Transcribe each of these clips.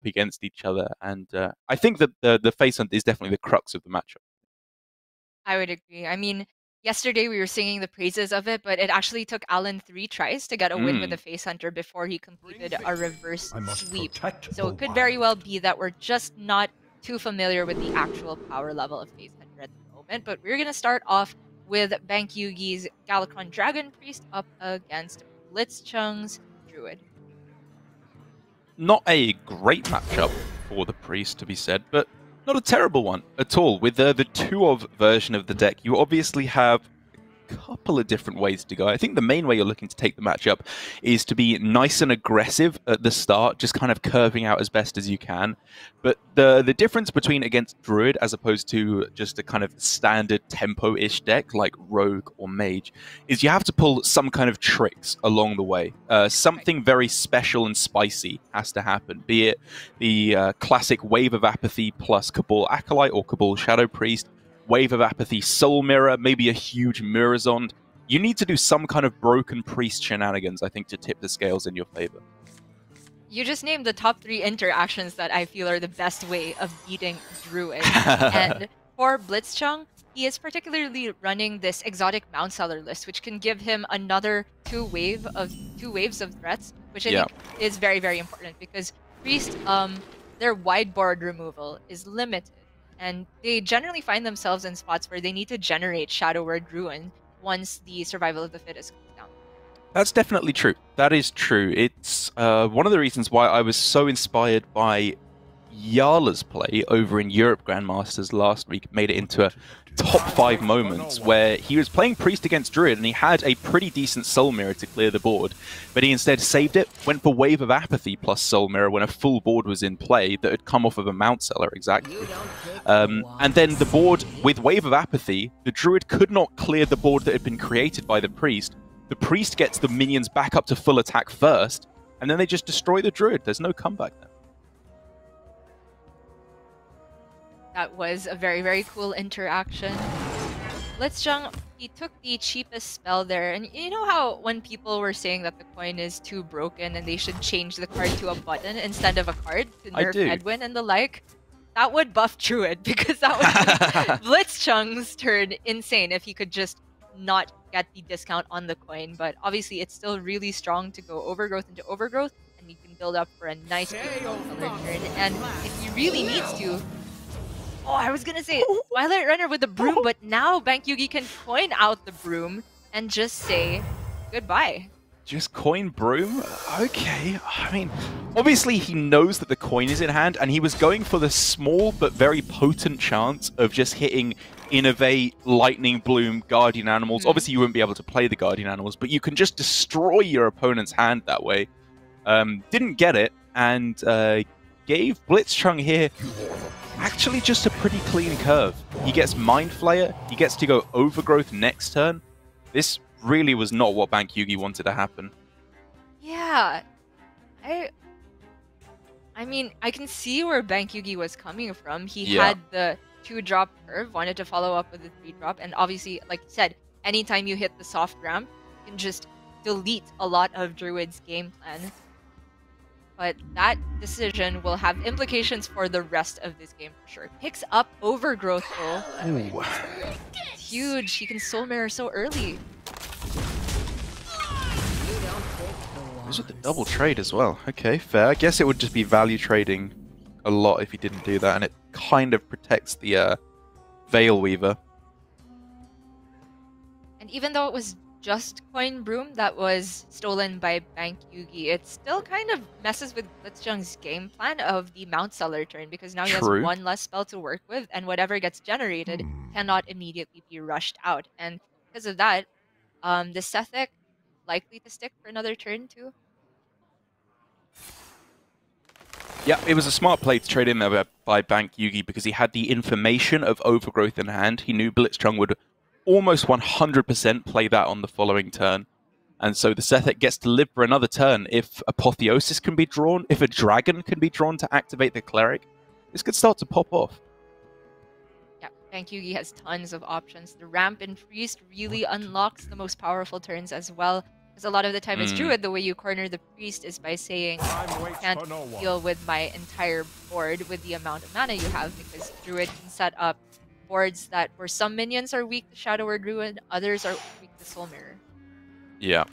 against each other. And I think that the face hunt is definitely the crux of the matchup. I would agree. I mean, yesterday we were singing the praises of it, but it actually took Alan 3 tries to get a win with the Mm. Face Hunter before he completed a reverse I must sweep. protect So the it could very well wild. be that we're just not too familiar with the actual power level of Face Hunter at the moment. But we're going to start off with Bankyugi's Galacon Dragon Priest up against blitzchung's Druid. Not a great matchup for the priest, to be said, but not a terrible one at all. With the 2-of version of the deck, you obviously have a couple of different ways to go. I think the main way you're looking to take the matchup is to be nice and aggressive at the start, just kind of curving out as best as you can. But the difference between against Druid as opposed to just a kind of standard tempo-ish deck like Rogue or Mage is you have to pull some kind of tricks along the way. Something very special and spicy has to happen, be it the classic Wave of Apathy plus Cabal Acolyte or Cabal Shadow Priest, Wave of Apathy Soul Mirror, maybe a huge Mirrorzond. You need to do some kind of broken priest shenanigans, I think, to tip the scales in your favor. You just named the top 3 interactions that I feel are the best way of beating Druid. And for blitzchung, he is particularly running this exotic Mount Seller list, which can give him another 2 waves of threats, which I think is very, very important because Priest, their wide board removal is limited. And they generally find themselves in spots where they need to generate Shadow Word Ruin once the survival of the fittest comes down. That's definitely true. That is true. It's one of the reasons why I was so inspired by Yala's play over in Europe Grandmasters last week. Made it into a top 5 moments where he was playing Priest against Druid and he had a pretty decent Soul Mirror to clear the board, but he instead saved it, went for Wave of Apathy plus Soul Mirror when a full board was in play that had come off of a Mount Seller, exactly. And then the board with Wave of Apathy, the Druid could not clear the board that had been created by the Priest. The Priest gets the minions back up to full attack first, and then they just destroy the Druid. There's no comeback there. That was a very, very cool interaction. blitzchung, he took the cheapest spell there, and you know how when people were saying that the coin is too broken and they should change the card to a button instead of a card to nerf Edwin and the like? That would buff Druid, because that would make blitzchung's turn insane if he could just not get the discount on the coin. But obviously it's still really strong to go Overgrowth into Overgrowth, and you can build up for a nice color turn. And if he really needs to, oh, I was gonna say Twilight Runner with the broom, but now Bankyugi can coin out the broom and just say goodbye. Just coin broom? Okay. I mean, obviously he knows that the coin is in hand, and he was going for the small but very potent chance of just hitting Innovate, Lightning Bloom, Guardian Animals. Obviously you wouldn't be able to play the Guardian Animals, but you can just destroy your opponent's hand that way. Didn't get it, and gave blitzchung here actually just a pretty clean curve. He gets Mind Flayer, he gets to go Overgrowth next turn. This really was not what Bankyugi wanted to happen. Yeah. I mean, I can see where Bankyugi was coming from. He had the 2-drop curve, wanted to follow up with the 3-drop, and obviously, like you said, anytime you hit the soft ramp, you can just delete a lot of Druid's game plan. But that decision will have implications for the rest of this game for sure. Picks up Overgrowth though. Ooh. It's huge. He can Soul Mirror so early. This with the double trade as well. Okay, fair. I guess it would just be value trading a lot if he didn't do that, and it kind of protects the Veil Weaver. And even though it was just Coin Broom that was stolen by Bankyugi, it still kind of messes with blitzchung's game plan of the Mount Seller turn, because now he has one less spell to work with, and whatever gets generated cannot immediately be rushed out. And because of that, the Sethic likely to stick for another turn too. Yeah, it was a smart play to trade in there by Bankyugi because he had the information of Overgrowth in hand. He knew blitzchung would almost 100% play that on the following turn. And so the Sethic gets to live for another turn. If Apotheosis can be drawn, if a Dragon can be drawn to activate the Cleric, this could start to pop off. Yeah, Bankyugi has tons of options. The Ramp and Priest really unlocks the most powerful turns as well, Because a lot of the time as Druid, the way you corner the Priest is by saying, you can't deal with my entire board with the amount of mana you have, because Druid can set up boards that where some minions are weak to Shadow Word Ruin, others are weak to Soul Mirror. Yeah.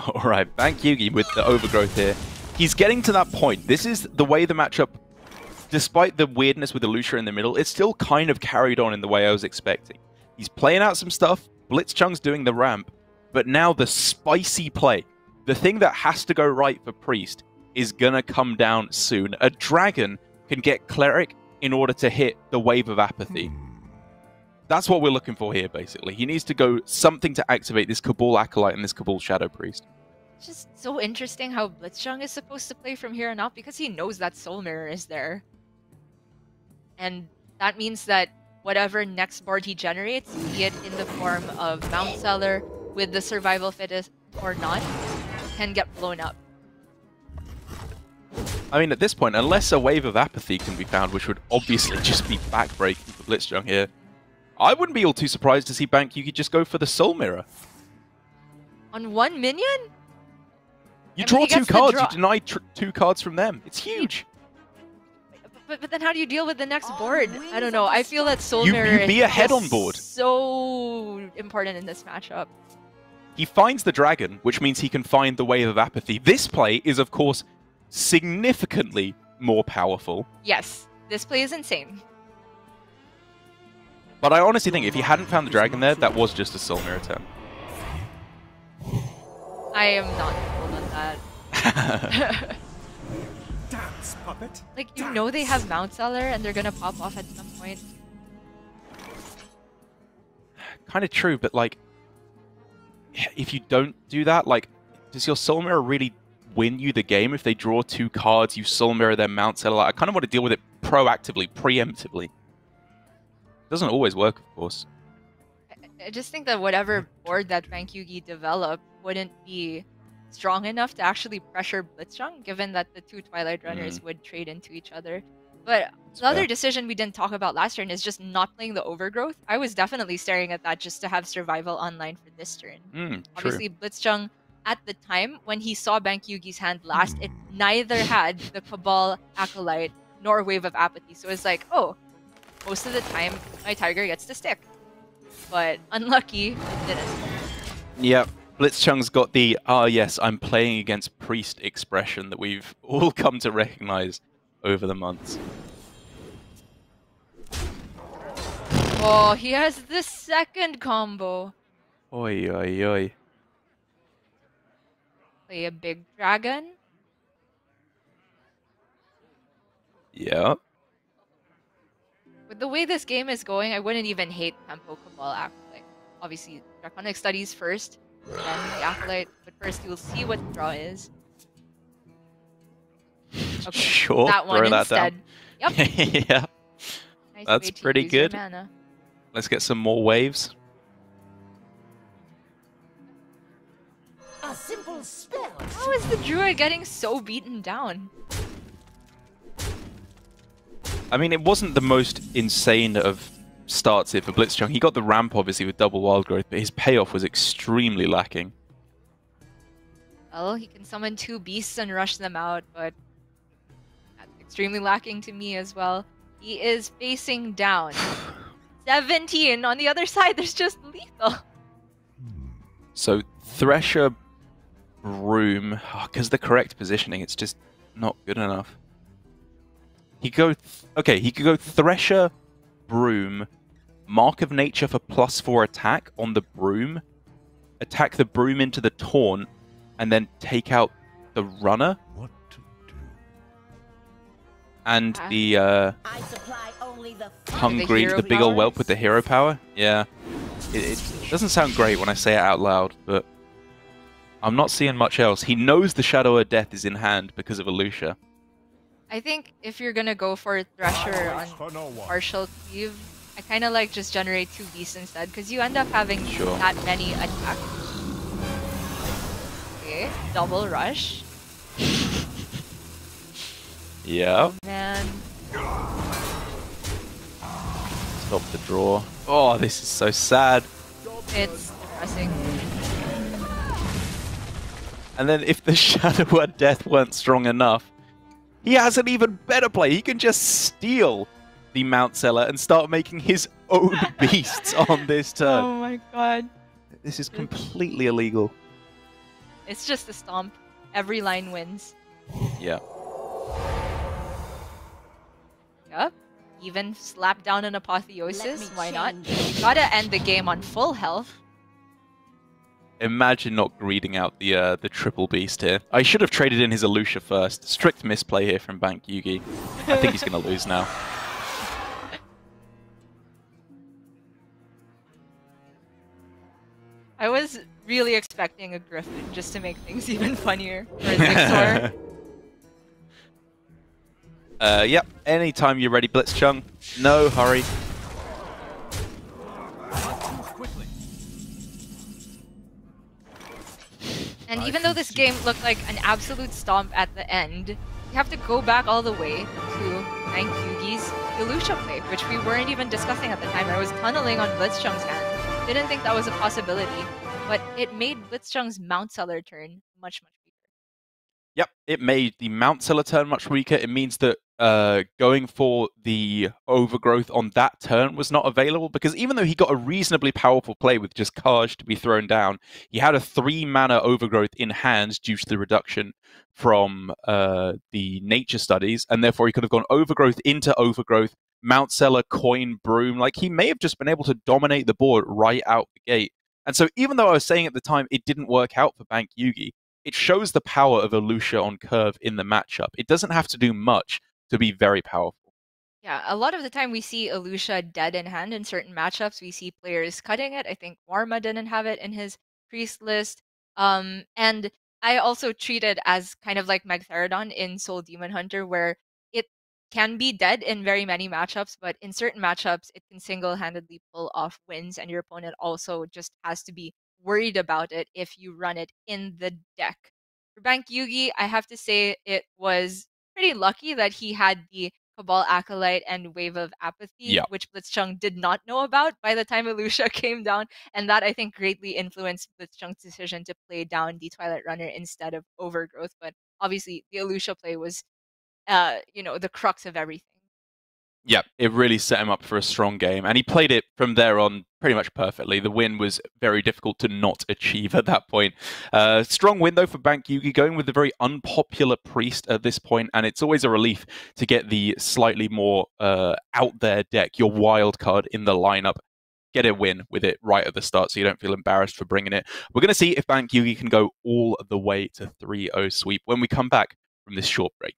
Alright, Bankyugi with the overgrowth here. He's getting to that point. This is the way the matchup, despite the weirdness with the Lucia in the middle, it's still kind of carried on in the way I was expecting. He's playing out some stuff, blitzchung's doing the ramp, but now the spicy play, the thing that has to go right for Priest, is gonna come down soon. A dragon can get Cleric in order to hit the Wave of Apathy. That's what we're looking for here, basically. He needs to go something to activate this Cabal Acolyte and this Cabal Shadow Priest. It's just so interesting how blitzchung is supposed to play from here on out, because he knows that Soul Mirror is there. And that means that whatever next board he generates, be it in the form of Mount Cellar, with the Survival Fittest or not, can get blown up. I mean, at this point, unless a Wave of Apathy can be found, which would obviously just be backbreaking for blitzchung here, I wouldn't be all too surprised to see Bankyugi just go for the Soul Mirror. On one minion? You draw 2 cards, you deny 2 cards from them. It's huge. But then how do you deal with the next board? I don't know. I feel that Soul Mirror you be ahead on board. So important in this matchup. He finds the dragon, which means he can find the Wave of Apathy. This play is, of course, significantly more powerful. Yes, this play is insane. But I honestly think if he hadn't found the dragon there, that was just a Soul Mirror turn. I am not sold on that. Dance, puppet. Like, you know they have Mount Cellar and they're gonna pop off at some point. Kind of true, but like, if you don't do that, like, does your Soul Mirror really win you the game if they draw 2 cards, you Soul Mirror their Mount Cellar? Like, I kind of want to deal with it proactively, preemptively. Doesn't always work, of course. I just think that whatever board that Bankyugi developed wouldn't be strong enough to actually pressure blitzchung, given that the 2 Twilight Runners would trade into each other. But the other decision we didn't talk about last turn is just not playing the Overgrowth. I was definitely staring at that just to have Survival online for this turn. Obviously, blitzchung, at the time, when he saw Bankyugi's hand last, it neither had the Cabal Acolyte nor Wave of Apathy. So it's like, oh, most of the time, my Tiger gets to stick. But unlucky, it didn't. Yep. Blitzchung's got the, yes, I'm playing against Priest expression that we've all come to recognize over the months. Oh, he has the second combo. Oi, oi, oi. Play a big dragon. Yeah. With the way this game is going, I wouldn't even hate Tempo Cabal Acolyte. Obviously, Draconic Studies first, then the Acolyte, but first you'll see what the draw is. Okay, Sure, that one throw that instead. down. Yep. Yeah, Nice that's way to pretty use your good. mana. Let's get some more waves. A simple spell. How is the Druid getting so beaten down? I mean, it wasn't the most insane of starts here for blitzchung. He got the ramp, obviously, with double wild growth, but his payoff was extremely lacking. Well, he can summon 2 beasts and rush them out, but that's extremely lacking to me as well. He is facing down. 17 on the other side, there's just lethal. So, Thresher, Broom, because the correct positioning, it's just not good enough. He could go, he could go Thresher, Broom, Mark of Nature for +4 attack on the Broom, attack the Broom into the Taunt, and then take out the Runner. What to do? And the I supply only the Hungry, the big old whelp with the hero power. Yeah. It doesn't sound great when I say it out loud, but I'm not seeing much else. He knows the Shadow of Death is in hand because of Lucia. I think if you're gonna go for Thresher on partial cleave, I kind of like just generate 2 beasts instead, because you end up having that many attacks. Okay, double rush. Yeah. Man. Stop the draw. Oh, this is so sad. It's depressing. And then if the Shadow Word Death weren't strong enough, he has an even better play. He can just steal the Mount Seller and start making his own beasts on this turn. Oh my god. This is completely illegal. It's just a stomp. Every line wins. Yeah. Yup. Even slap down an Apotheosis. Why not? change. You gotta end the game on full health. Imagine not greeting out the triple beast here. I should have traded in his Alusha first. Strict misplay here from Bankyugi. I think he's going to lose now. I was really expecting a Griffin just to make things even funnier for Zixor. Yep, anytime you're ready, blitzchung. No hurry. And even though this game looked like an absolute stomp at the end, you have to go back all the way to Bankyugi's Elucia play, which we weren't even discussing at the time. I was tunneling on Blitzchung's hand. Didn't think that was a possibility, but it made Blitzchung's Mount Seller turn much, much weaker. Yep, it made the Mount Seller turn much weaker. It means that going for the overgrowth on that turn was not available, because even though he got a reasonably powerful play with just Kaj to be thrown down, he had a 3-mana overgrowth in hand due to the reduction from the nature studies, and therefore he could have gone overgrowth into overgrowth, Mount Seller, coin, broom. Like, he may have just been able to dominate the board right out the gate. And so even though I was saying at the time it didn't work out for Bankyugi, it shows the power of Elucia on curve in the matchup. It doesn't have to do much to be very powerful. Yeah, a lot of the time we see Elucia dead in hand in certain matchups. We see players cutting it. I think Warma didn't have it in his priest list. And I also treat it as kind of like Magtheridon in Soul Demon Hunter, where it can be dead in very many matchups, but in certain matchups it can single-handedly pull off wins, and your opponent also just has to be worried about it if you run it in the deck. For Bankyugi, I have to say it was pretty lucky that he had the Cabal Acolyte and Wave of Apathy, Yeah. which Blitzchung did not know about by the time Elucia came down, and that I think greatly influenced Blitzchung's decision to play down the Twilight Runner instead of Overgrowth. But obviously, the Elucia play was, the crux of everything. Yeah, it really set him up for a strong game, and he played it from there on pretty much perfectly. The win was very difficult to not achieve at that point. Strong win, though, for Bankyugi, going with the very unpopular priest at this point, and it's always a relief to get the slightly more out there deck, your wild card in the lineup. Get a win with it right at the start so you don't feel embarrassed for bringing it. We're going to see if Bankyugi can go all the way to 3-0 sweep when we come back from this short break.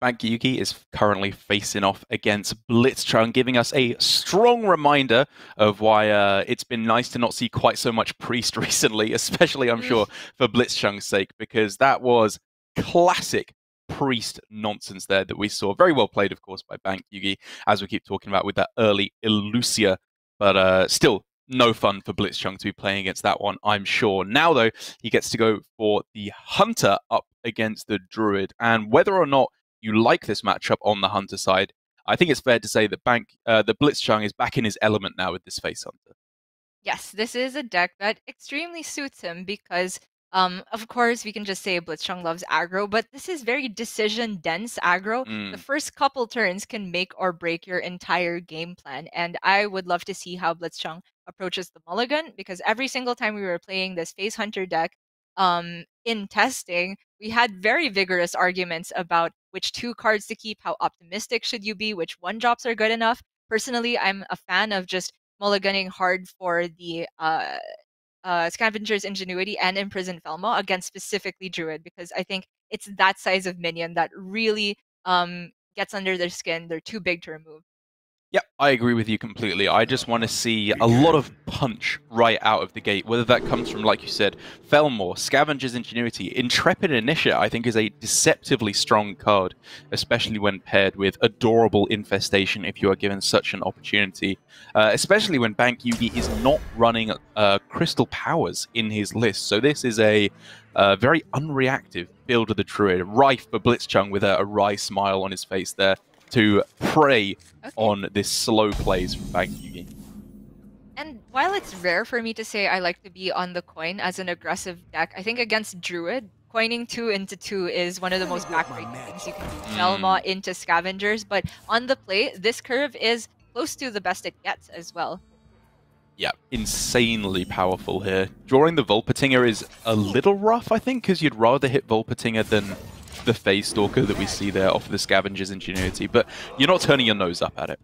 Bankyugi is currently facing off against blitzchung, giving us a strong reminder of why it's been nice to not see quite so much priest recently, especially, I'm sure, for blitzchung's sake, because that was classic priest nonsense there that we saw. Very well played, of course, by Bankyugi, as we keep talking about with that early Illucia, but still no fun for blitzchung to be playing against that one, I'm sure. Now, though, he gets to go for the hunter up against the druid, and whether or not you like this matchup on the hunter side, I think it's fair to say that the blitzchung is back in his element now with this face hunter. Yes, this is a deck that extremely suits him because, of course, we can just say Blitzchung loves aggro, but this is very decision-dense aggro. The first couple turns can make or break your entire game plan, and I would love to see how Blitzchung approaches the mulligan, because every single time we were playing this face hunter deck, in testing, we had very vigorous arguments about which 2 cards to keep, how optimistic should you be, which 1-drops are good enough. Personally, I'm a fan of just mulliganing hard for the Scavenger's Ingenuity and Imprisoned Felma against specifically Druid, because I think it's that size of minion that really gets under their skin. They're too big to remove. Yep, I agree with you completely. I just want to see a lot of punch right out of the gate, whether that comes from, like you said, Felmore, Scavenger's Ingenuity. Intrepid Initiate, I think, is a deceptively strong card, especially when paired with Adorable Infestation, if you are given such an opportunity. Especially when Bankyugi is not running Crystal Powers in his list. So this is a very unreactive build of the Druid, rife for blitzchung with a wry smile on his face there, to prey on this slow plays from Bankyugi. And while it's rare for me to say I like to be on the coin as an aggressive deck, I think against Druid, coining 2 into 2 is one of the most backbreaking things you can do. Felma into Scavengers, but on the play, this curve is close to the best it gets as well. Yeah, insanely powerful here. Drawing the Volpatinger is a little rough, I think, because you'd rather hit Volpatinger than the Phase Stalker that we see there off of the Scavenger's Ingenuity, but you're not turning your nose up at it.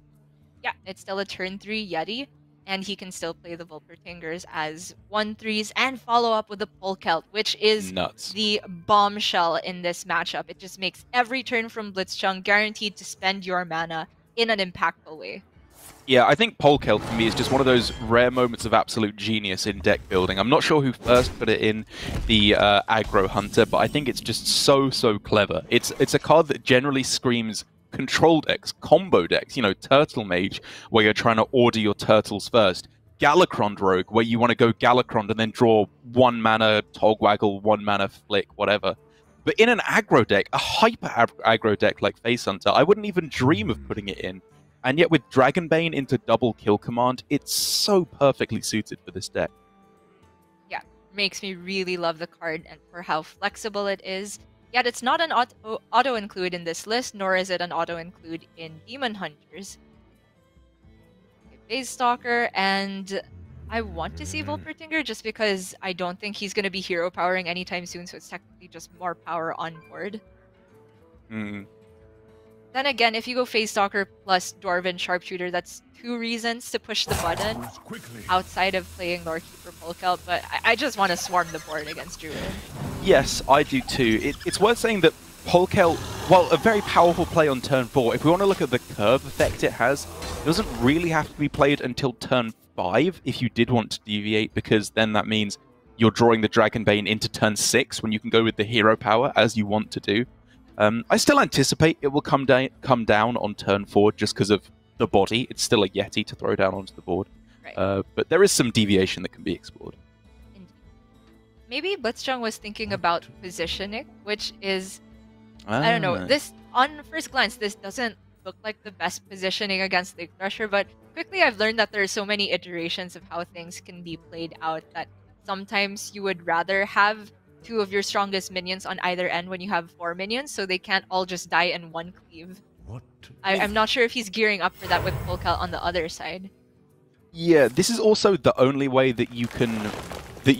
Yeah, it's still a turn 3 Yeti, and he can still play the Volpatingers as 1/3s and follow up with the Polkelt, which is nuts. The bombshell in this matchup. It just makes every turn from Blitzchung guaranteed to spend your mana in an impactful way. Yeah, I think Polkelt for me is just one of those rare moments of absolute genius in deck building. I'm not sure who first put it in the aggro hunter, but I think it's just so clever. It's a card that generally screams control decks, combo decks, you know, Turtle Mage, where you're trying to order your turtles first. Galakrond Rogue, where you want to go Galakrond and then draw 1 mana Togwaggle, 1 mana Flick, whatever. But in an aggro deck, a hyper aggro deck like Face Hunter, I wouldn't even dream of putting it in. And yet with Dragonbane into double kill command, it's so perfectly suited for this deck. Yeah, makes me really love the card and for how flexible it is. Yet it's not an auto-include in this list, nor is it an auto-include in Demon Hunters. Okay, Phase Stalker, and I want to see Volpertinger just because I don't think he's going to be hero powering anytime soon, so it's technically just more power on board. Then again, if you go Phase Stalker plus Dwarven Sharpshooter, that's 2 reasons to push the button outside of playing Lorekeeper Polkelt, but I just want to swarm the board against Druid. Yes, I do too. It's worth saying that Polkelt, while a very powerful play on turn 4, if we want to look at the curve effect it has, it doesn't really have to be played until turn 5 if you did want to deviate, because then that means you're drawing the Dragonbane into turn 6 when you can go with the hero power as you want to do. I still anticipate it will come down on turn 4 just because of the body. It's still a Yeti to throw down onto the board. Right. But there is some deviation that can be explored. Indeed. Maybe Blitzchung was thinking about positioning, which is, I don't know, this, on first glance, this doesn't look like the best positioning against Lake Thresher, but quickly I've learned that there are so many iterations of how things can be played out that sometimes you would rather have 2 of your strongest minions on either end when you have 4 minions, so they can't all just die in 1 cleave. I'm not sure if he's gearing up for that with Polkelt on the other side. Yeah, this is also the only way that you can... this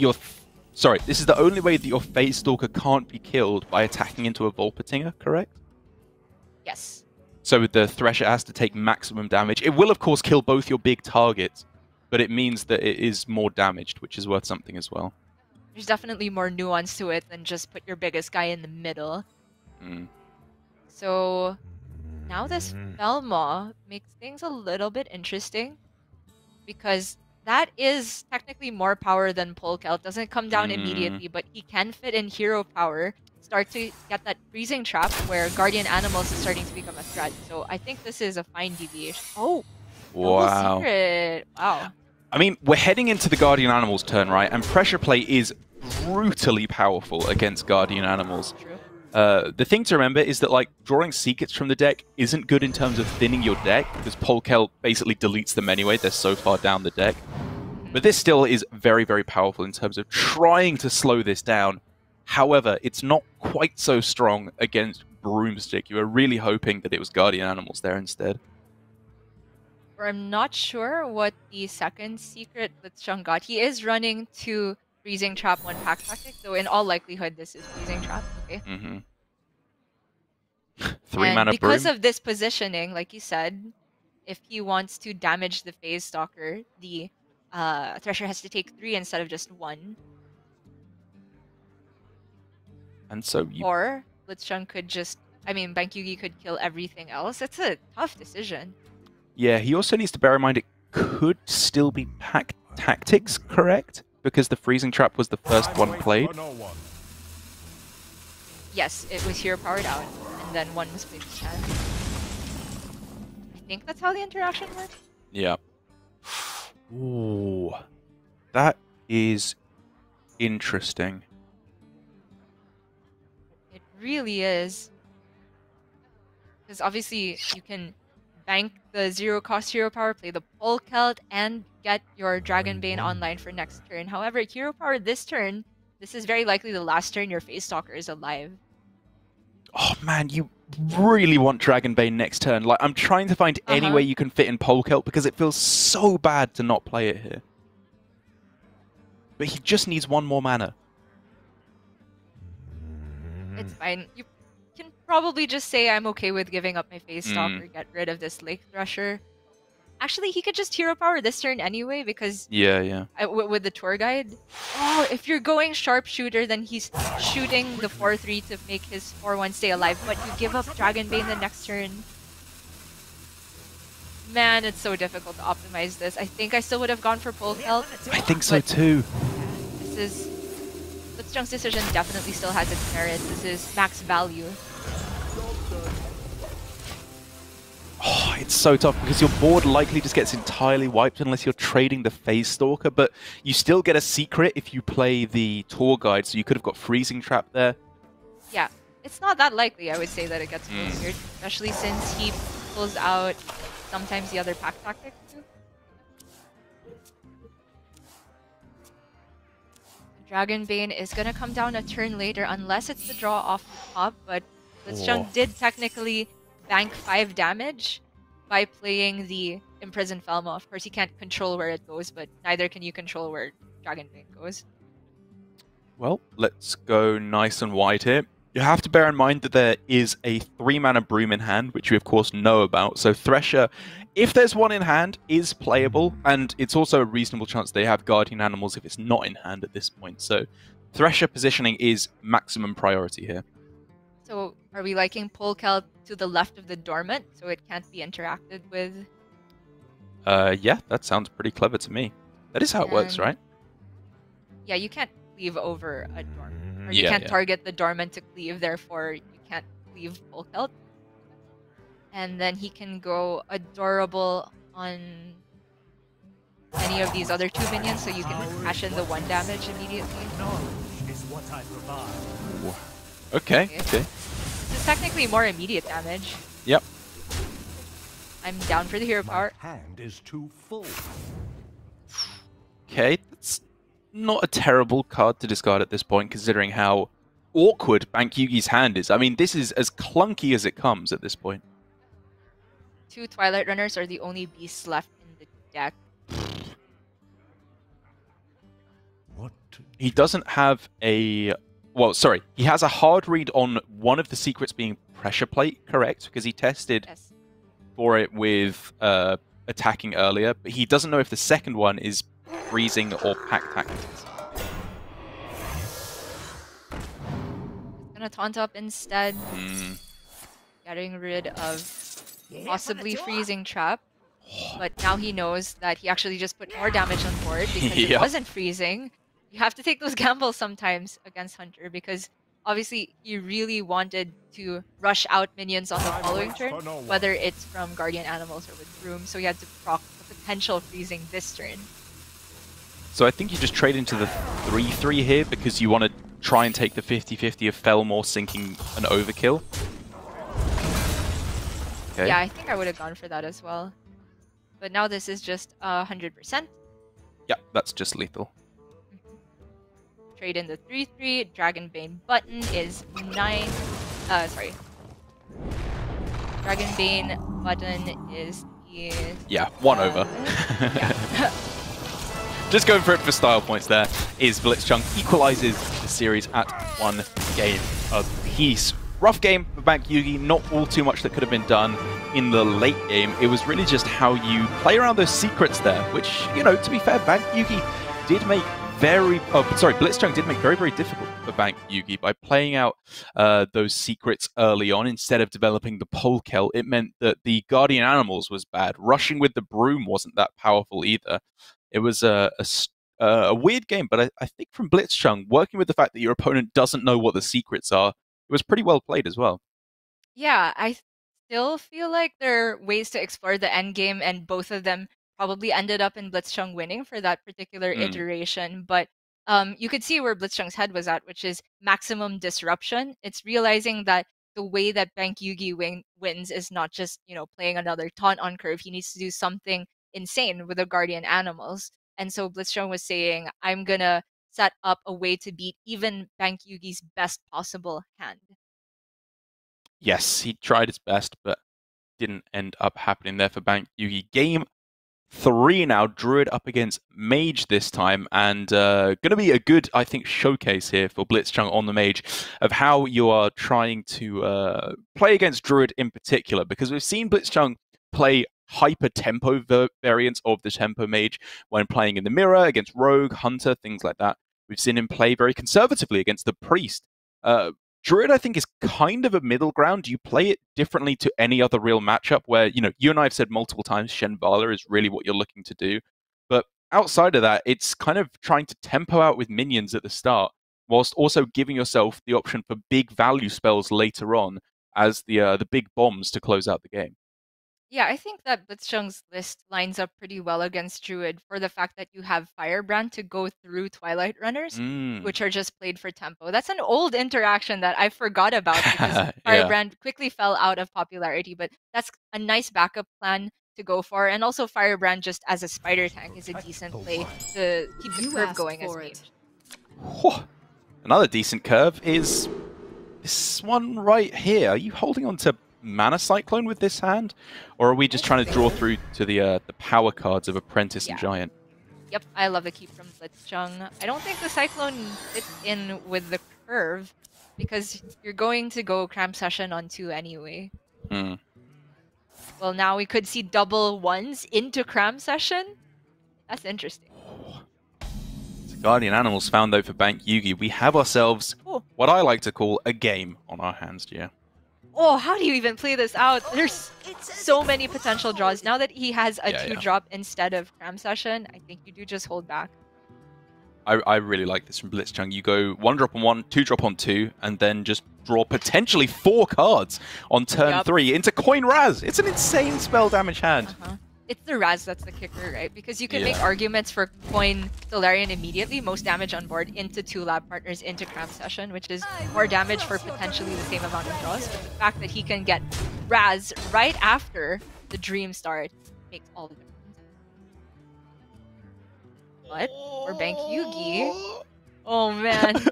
is the only way that your Phase Stalker can't be killed by attacking into a Volpatinger, correct? Yes. So the Thresher has to take maximum damage. It will, of course, kill both your big targets, but it means that it is more damaged, which is worth something as well. There's definitely more nuance to it than just put your biggest guy in the middle. So now this Felmaw makes things a little bit interesting because that is technically more power than Polkel. It doesn't come down immediately, but he can fit in hero power, start to get that freezing trap where Guardian Animals is starting to become a threat. So I think this is a fine deviation. Oh, double Wow. secret. Wow. I mean, we're heading into the Guardian Animals turn, right? And pressure play is brutally powerful against Guardian Animals. True. The thing to remember is that, like, drawing secrets from the deck isn't good in terms of thinning your deck, because Polkel basically deletes them anyway. They're so far down the deck. But this still is very, very powerful in terms of trying to slow this down. However, it's not quite so strong against Broomstick. You were really hoping that it was Guardian Animals there instead. Or I'm not sure what the second secret blitzchung got. He is running to freezing trap 1 pack tactic, so in all likelihood this is freezing trap. Okay. 3 and mana because Broom. of this positioning, like you said, if he wants to damage the Phase Stalker, the Thresher has to take 3 instead of just 1. And so you... Or blitzchung could just, I mean, Bankyugi could kill everything else. It's a tough decision. Yeah, he also needs to bear in mind it could still be pack tactics, correct? Because the freezing trap was the first one played. Yes, it was hero powered out, and then 1 was played to chance. I think that's how the interaction worked. Yeah. Ooh, that is interesting. It really is. Because obviously you can bank the 0-cost hero power, play the Polkelt, and get your Dragonbane online for next turn. However, hero power this turn, this is very likely the last turn your Phase Stalker is alive. Oh man, you really want Dragonbane next turn. Like, I'm trying to find any way you can fit in Polkelt because it feels so bad to not play it here. But he just needs 1 more mana. It's fine. You can probably just say I'm okay with giving up my Phase Stalker, get rid of this Lake Thresher. Actually, he could just hero power this turn anyway because with the tour guide. Oh, if you're going sharpshooter, then he's shooting the 4/3 to make his 4/1 stay alive. But you give up Dragonbane the next turn. Man, it's so difficult to optimize this. I think I still would have gone for Polkelt. I think so too. This is blitzchung's decision definitely still has its merit. This is max value. Oh, it's so tough because your board likely just gets entirely wiped unless you're trading the Phase Stalker, but you still get a secret if you play the tour guide, so you could have got freezing trap there. Yeah, it's not that likely, I would say, that it gets cleared, especially since he pulls out sometimes the other pack tactic too. Dragonbane is gonna come down a turn later unless it's the draw off the top, but blitzchung did technically bank 5 damage by playing the Imprisoned Felma. Of course, he can't control where it goes, but neither can you control where Dragonbane goes. Well, let's go nice and wide here. You have to bear in mind that there is a 3 mana Broom in hand, which we of course know about. So Thresher, if there's 1 in hand, is playable, and it's also a reasonable chance they have Guardian Animals if it's not in hand at this point. So Thresher positioning is maximum priority here. So are we liking Polkelt to the left of the Dormant so it can't be interacted with? Yeah, that sounds pretty clever to me. That is how it works, right? Yeah, you can't cleave over a Dormant. Or you can't target the Dormant to cleave, therefore you can't cleave Polkelt. And then he can go Adorable on any of these other 2 minions, so you can cash in the 1 damage immediately. Is what I provide. Okay. This is technically more immediate damage. Yep. I'm down for the hero power. Hand is too full. Okay, that's not a terrible card to discard at this point, considering how awkward Bankyugi's hand is. I mean, this is as clunky as it comes at this point. 2 Twilight Runners are the only beasts left in the deck. What? He doesn't have a... Well, sorry, he has a hard read on one of the secrets being Pressure Plate, correct? Because he tested for it with attacking earlier, but he doesn't know if the second one is freezing or pack tactics. Gonna taunt up instead. getting rid of possibly freezing trap. But now he knows that he actually just put more damage on board because it Yep. wasn't freezing. You have to take those gambles sometimes against Hunter because obviously he really wanted to rush out minions on the following turn, whether it's from Guardian Animals or with Broom, so he had to proc the potential freezing this turn. So I think you just trade into the 3-3 here because you want to try and take the 50-50 of Felmore sinking an overkill. Okay. Yeah, I think I would have gone for that as well. But now this is just 100%. Yeah, that's just lethal. Trade in the 3-3. Dragonbane button is 9. Sorry. Dragonbane button is the... Yeah, 1 over. Yeah. Just going for it for style points there is blitzchung equalizes the series at 1 game apiece. Rough game for Bankyugi, not all too much that could have been done in the late game. It was really just how you play around those secrets there, which, you know, to be fair, Bankyugi did make blitzchung did make very, very difficult for Bankyugi by playing out those secrets early on instead of developing the Polkel. It meant that the Guardian Animals was bad. Rushing with the Broom wasn't that powerful either. It was a weird game, but I think from blitzchung, working with the fact that your opponent doesn't know what the secrets are, it was pretty well played as well. Yeah, I still feel like there are ways to explore the end game, and both of them probably ended up in blitzchung winning for that particular iteration. But you could see where blitzchung's head was at, which is maximum disruption. It's realizing that the way that Bankyugi wins is not just, you know, playing another taunt on curve. He needs to do something insane with the Guardian Animals. And so blitzchung was saying, I'm gonna set up a way to beat even Bankyugi's best possible hand. Yes, he tried his best, but didn't end up happening there for Bankyugi. Game 3 now, Druid up against Mage this time, and going to be a good, I think, showcase here for blitzchung on the Mage of how you are trying to play against Druid in particular, because we've seen blitzchung play hyper tempo variants of the tempo mage when playing in the mirror against rogue, hunter, things like that. We've seen him play very conservatively against the priest. Druid, I think, is kind of a middle ground. You play it differently to any other real matchup where, you know, you and I have said multiple times Shenvala is really what you're looking to do. But outside of that, it's kind of trying to tempo out with minions at the start, whilst also giving yourself the option for big value spells later on as the big bombs to close out the game. Yeah, I think that blitzchung's list lines up pretty well against Druid for the fact that you have Firebrand to go through Twilight Runners, which are just played for tempo. That's an old interaction that I forgot about because Firebrand quickly fell out of popularity, but that's a nice backup plan to go for. And also Firebrand just as a spider tank is a decent play to keep the curve going as mage. Another decent curve is this one right here. Are you holding on to Mana Cyclone with this hand, or are we just trying to draw through to the power cards of Apprentice and Giant? Yep, I love the keep from blitzchung. I don't think the Cyclone fits in with the curve because you're going to go Cram Session on 2 anyway. Well, now we could see double 1s into Cram Session. That's interesting. Guardian Animals found though for Bankyugi. We have ourselves what I like to call a game on our hands, Gia. Oh, how do you even play this out? There's so many potential draws. Now that he has a 2-drop instead of Cram Session, I think you do just hold back. I really like this from blitzchung. You go 1-drop on 1, 2-drop on 2, and then just draw potentially 4 cards on turn 3 into Coin Raz. It's an insane spell damage hand. It's the Raz that's the kicker, right? Because you can make arguments for Coin Solarian immediately, most damage on board, into 2 lab partners into Cram Session, which is more damage for potentially the same amount of draws. But the fact that he can get Raz right after the Dream start makes all the difference. But for Bankyugi, oh man.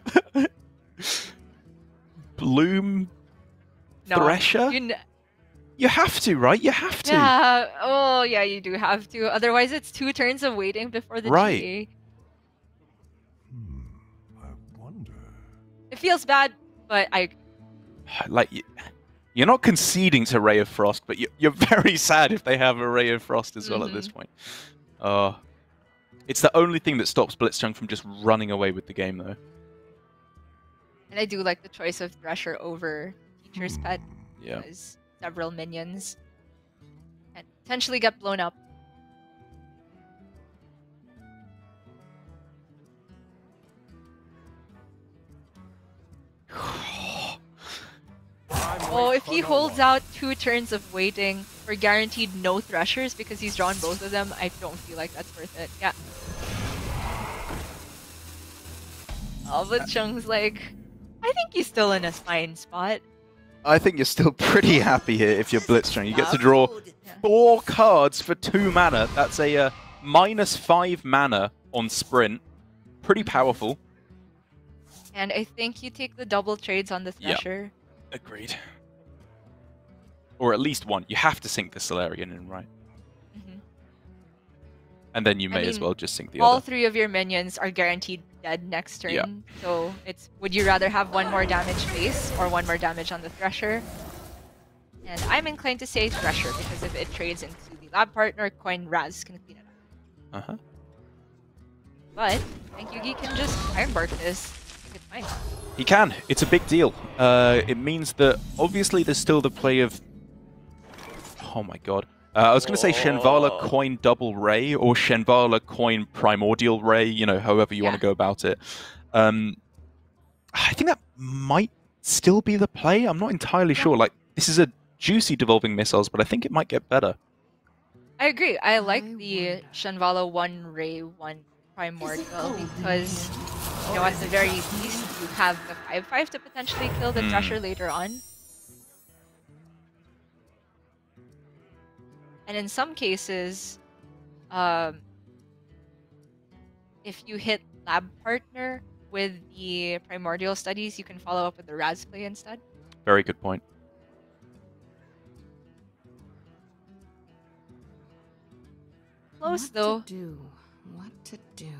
Bloom Thresher? You have to, right? You have to. Yeah. Oh, yeah, you do have to. Otherwise, it's 2 turns of waiting before the GA. I wonder. It feels bad, but you're not conceding to Ray of Frost, but you're very sad if they have a Ray of Frost as well at this point. It's the only thing that stops blitzchung from just running away with the game, though. And I do like the choice of Thresher over Teacher's Pet. Yeah. Because several minions and potentially get blown up. Oh, if he holds out 2 turns of waiting for guaranteed no Threshers because he's drawn both of them, I don't feel like that's worth it. Yeah. Oh, blitzchung's like, I think he's still in a fine spot. I think you're still pretty happy here if you're blitzchung. You get to draw 4 cards for 2 mana. That's a -5 mana on sprint. Pretty powerful. And I think you take the double trades on the Thresher. Yep. Agreed. Or at least one. You have to sink the Solarian in, right? Mm-hmm. And then you may as well just sink the all other. 3 of your minions are guaranteed dead next turn. Yeah. So it's, would you rather have 1 more damage base or 1 more damage on the Thresher? And I'm inclined to say Thresher because if it trades into the lab partner, Coin Raz can clean it up. Uh-huh. But Bankyugi can just Ironbark this. I think it's fine. He can. It's a big deal. It means that obviously there's still the play of... Oh my god. I was going to say Shenvala Coin Double Ray or Shenvala Coin Primordial Ray, you know, however you want to go about it. I think that might still be the play. I'm not entirely sure. Like, this is a juicy Devolving Missiles, but I think it might get better. I agree. I like the Shenvala 1 Ray 1 Primordial because, you know, at the very least, you have the 5/5 to potentially kill the Thresher later on. And in some cases, if you hit Lab Partner with the Primordial Studies, you can follow up with the Raz play instead. Very good point. Close, though. What to do? What to do?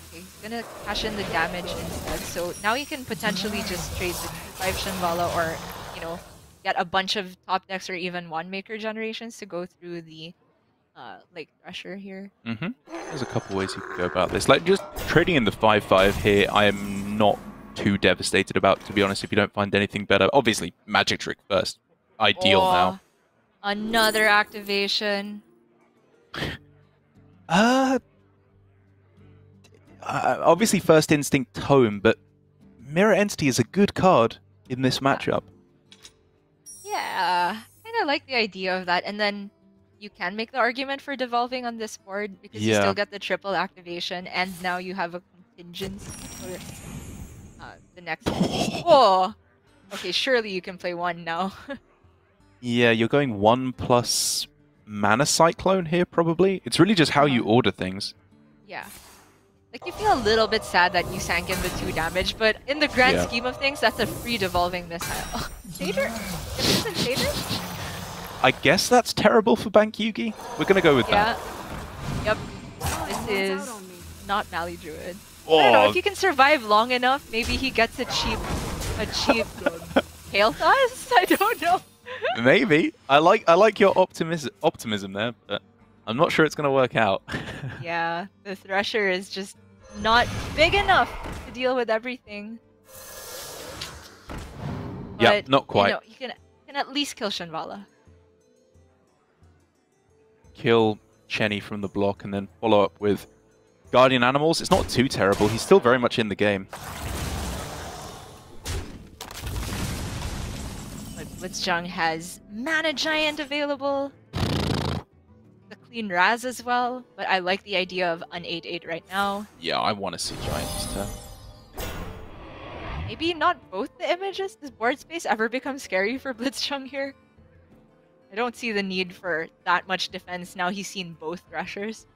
Okay, he's gonna cash in the damage instead. So now you can potentially just trade the 2/5 Shenvala or, you know, get a bunch of top decks or even Wand Maker generations to go through the like Thresher here. Mm-hmm. There's a couple ways you could go about this. Like, just trading in the 5/5 here, I am not too devastated about, to be honest, if you don't find anything better. Obviously, Magic Trick first. Ideal now. Another activation. Obviously First Instinct Tome, but Mirror Entity is a good card in this matchup. Yeah, kind of like the idea of that. And then you can make the argument for devolving on this board because you still get the triple activation, and now you have a contingency for the next. Oh, okay. Surely you can play 1 now. Yeah, you're going 1+ Mana Cyclone here, probably. It's really just how you order things. Yeah. Like, you feel a little bit sad that you sank in the 2 damage, but in the grand scheme of things, that's a free devolving missile. Shader? Isn't Shader? I guess that's terrible for Bankyugi. We're gonna go with that. Yep. This is not Valley Druid. I don't know, if you can survive long enough, maybe he gets a cheap Hail Toss? I don't know. Maybe. I like your optimism there, but I'm not sure it's gonna work out. Yeah, the Thresher is just not big enough to deal with everything. Yeah, But, not quite. You know, you can at least kill Shenvala. Kill Chenny from the block and then follow up with Guardian Animals. It's not too terrible. He's still very much in the game. But blitzchung has Mana Giant available. The Clean Raz as well. But I like the idea of an 8/8 right now. Yeah, I want to see Giant this turn. Maybe not both the images. Does board space ever become scary for blitzchung here? I don't see the need for that much defense now he's seen both Threshers.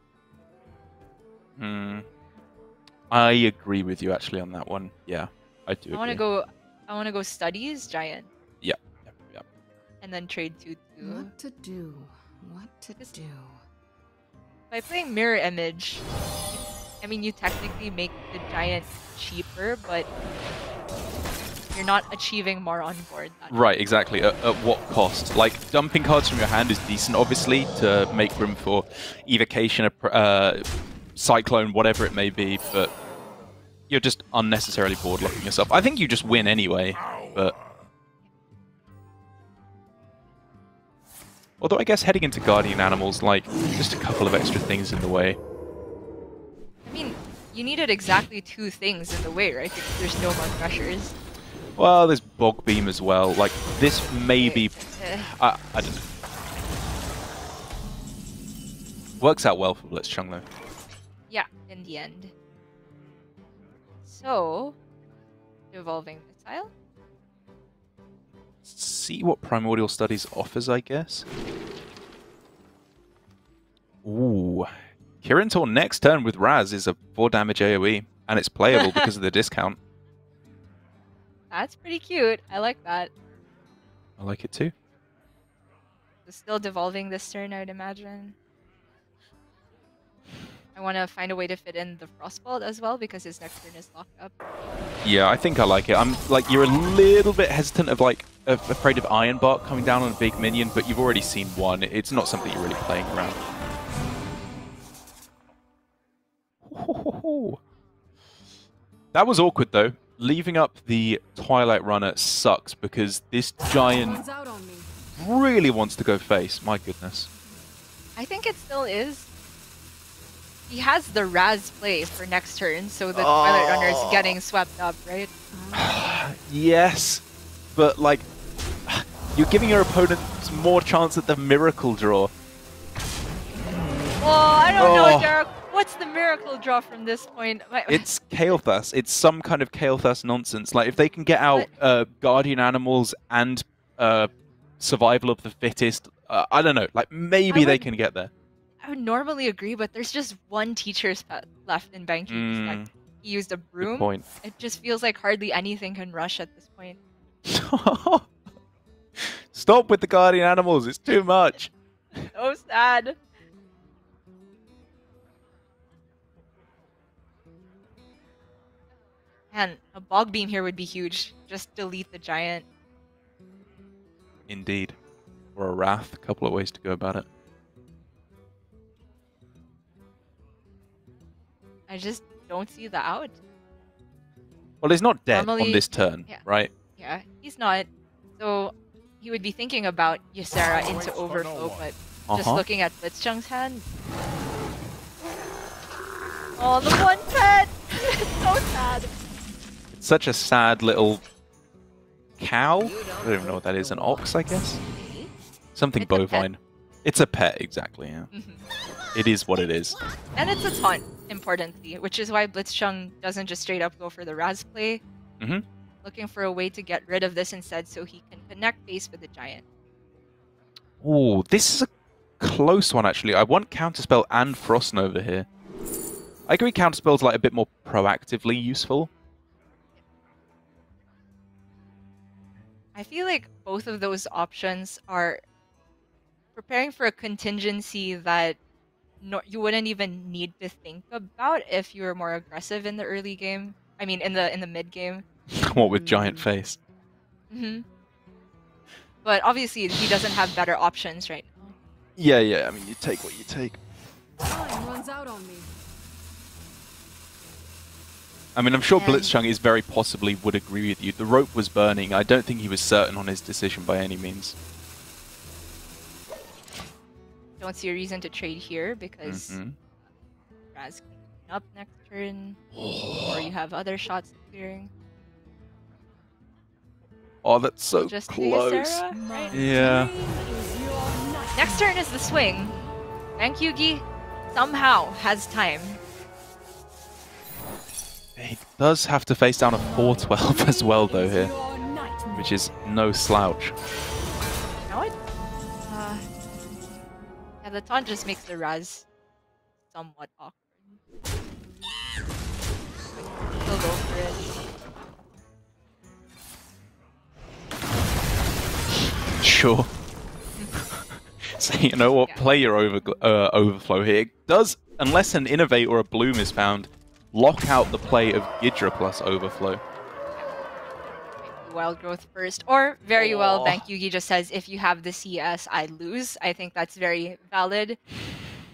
I agree with you actually on that one. Yeah, I do. I want to go studies Giant. Yep. And then trade 2/2. What to do? What to do? By playing Mirror Image, I mean, you technically make the Giant cheaper, but you're not achieving more on board. Right, exactly. At what cost? Like, dumping cards from your hand is decent, obviously, to make room for Evocation, Cyclone, whatever it may be, but you're just unnecessarily board locking yourself. I think you just win anyway, but... Although I guess heading into Guardian Animals, like, just a couple of extra things in the way. I mean, you needed exactly 2 things in the way, right? Because there's no more pressures. Well, there's Bog Beam as well. Like, this may be... I don't know. Works out well for blitzchung, though. Yeah, in the end. So, evolving missile. See what Primordial Studies offers, I guess. Ooh. Kirintor next turn with Raz is a 4 damage AoE, and it's playable because of the discount. That's pretty cute. I like that. I like it too. So still devolving this turn, I'd imagine. I want to find a way to fit in the Frostbolt as well because his next turn is locked up. Yeah, I think I like it. I'm like, you're a little bit hesitant of like afraid of Iron Bark coming down on a big minion, but you've already seen one. It's not something you're really playing around. That was awkward though. Leaving up the Twilight Runner sucks because this giant really wants to go face. My goodness. I think it still is. He has the Raz play for next turn, so the Twilight Runner is getting swept up, right? Yes, but like, you're giving your opponent more chance at the miracle draw. Oh, I don't know, Derek. What's the miracle draw from this point? It's Kael'thas. It's some kind of Kael'thas nonsense. Like, if they can get out Guardian Animals and Survival of the Fittest, I don't know. Like, maybe they can get there. I would normally agree, but there's just one teacher's pet left in Bankyugi. He used a broom. Good point. It just feels like hardly anything can rush at this point. Stop with the Guardian Animals. It's too much. So sad. Man, a Bog Beam here would be huge. Just delete the giant. Indeed. Or a Wrath. A couple of ways to go about it. I just don't see the out. Well, he's not dead Normally, on this turn, right? Yeah, he's not. So he would be thinking about Ysera into Overflow, but just looking at blitzchung's hand. Oh, the one pet! It's so sad. It's such a sad little cow. I don't even know what that is. An ox, I guess? Something bovine. It's a pet, exactly, yeah. It is what it is. And it's a taunt, importantly, which is why blitzchung doesn't just straight up go for the Raz play. Looking for a way to get rid of this instead so he can connect base with the giant. Oh, this is a close one, actually. I want Counterspell and Frost Nova here. I agree Counterspell's like a bit more proactively useful. I feel like both of those options are preparing for a contingency that you wouldn't even need to think about if you were more aggressive in the early game. I mean, in the mid game. What with giant face? But obviously, he doesn't have better options right now. Yeah. I mean, you take what you take. Time runs out on me. I mean, I'm sure blitzchung is very possibly would agree with you. The rope was burning. I don't think he was certain on his decision by any means. Don't see a reason to trade here because Raz can clean up next turn, or you have other shots clearing. Oh, that's so just close. Ysera, right? Yeah. Next turn is the swing. Bankyugi somehow has time. He does have to face down a 4/12 as well, though, here, which is no slouch. You know what? Yeah, the taunt just makes the Raz somewhat awkward. He'll go for it. Sure. So, you know what? Play your overflow here. It does, unless an Innovate or a Bloom is found, lock out the play of Gidra plus overflow. Wild Growth first, or very well, Bankyugi just says, if you have the CS, I lose. I think that's very valid.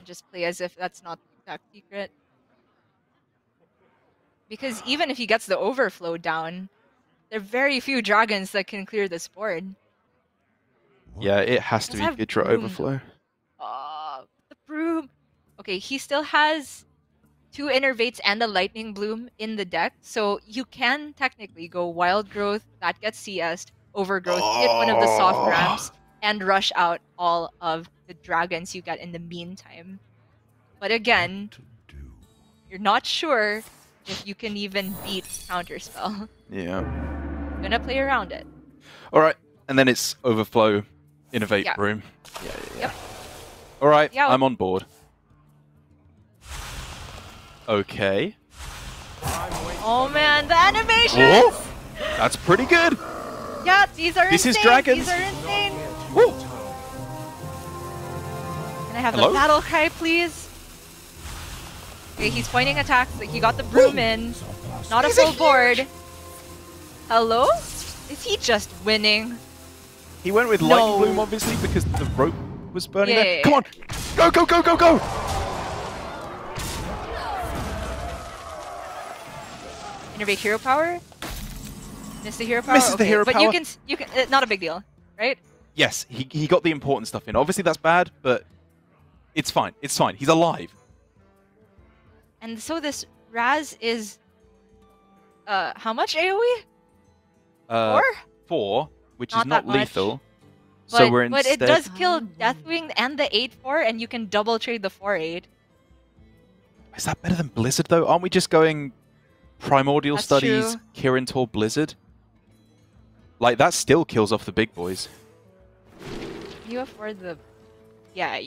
Just play as if that's not the exact secret. Because even if he gets the overflow down, there are very few dragons that can clear this board. Yeah, it has to Let's be have Gidra Broom, Overflow. The broom. Okay, he still has 2 innervates and a lightning bloom in the deck, so you can technically go wild growth, that gets CS'd, overgrowth, hit one of the soft ramps, and rush out all of the dragons you get in the meantime. But again, To do. you're not sure if you can even beat Counterspell. Yeah. Gonna play around it. All right, and then it's Overflow, Innovate, Yeah. Broom. Yeah. Yep. All right, Yeah. I'm on board. Okay. Oh man, the animations! Oh, that's pretty good. Yeah, these are This is insane. dragons. These are insane. Woo. Can I have Hello? the battle cry, please? Okay, he's pointing attacks. Like, he got the broom in. Not a He's a full board. Hello? Is he just winning? He went with No. Lightning Bloom, obviously, because the rope was burning Yeah, there. yeah, Come on! Go, go, go, go, go! Innervate hero power? Miss the hero power? Misses the Okay, hero but power. you can, not a big deal, right? Yes, he got the important stuff in. Obviously, that's bad, but it's fine. It's fine. He's alive. And so this Raz is, how much AoE? 4? 4, which Not is not that much. lethal. But, So we're but instead... it does kill Deathwing and the 8/4, and you can double trade the 4/8. Is that better than Blizzard, though? Aren't we just going Primordial That's Studies, Kirin Tor, Blizzard? Like, that still kills off the big boys. Can you afford the... Yeah,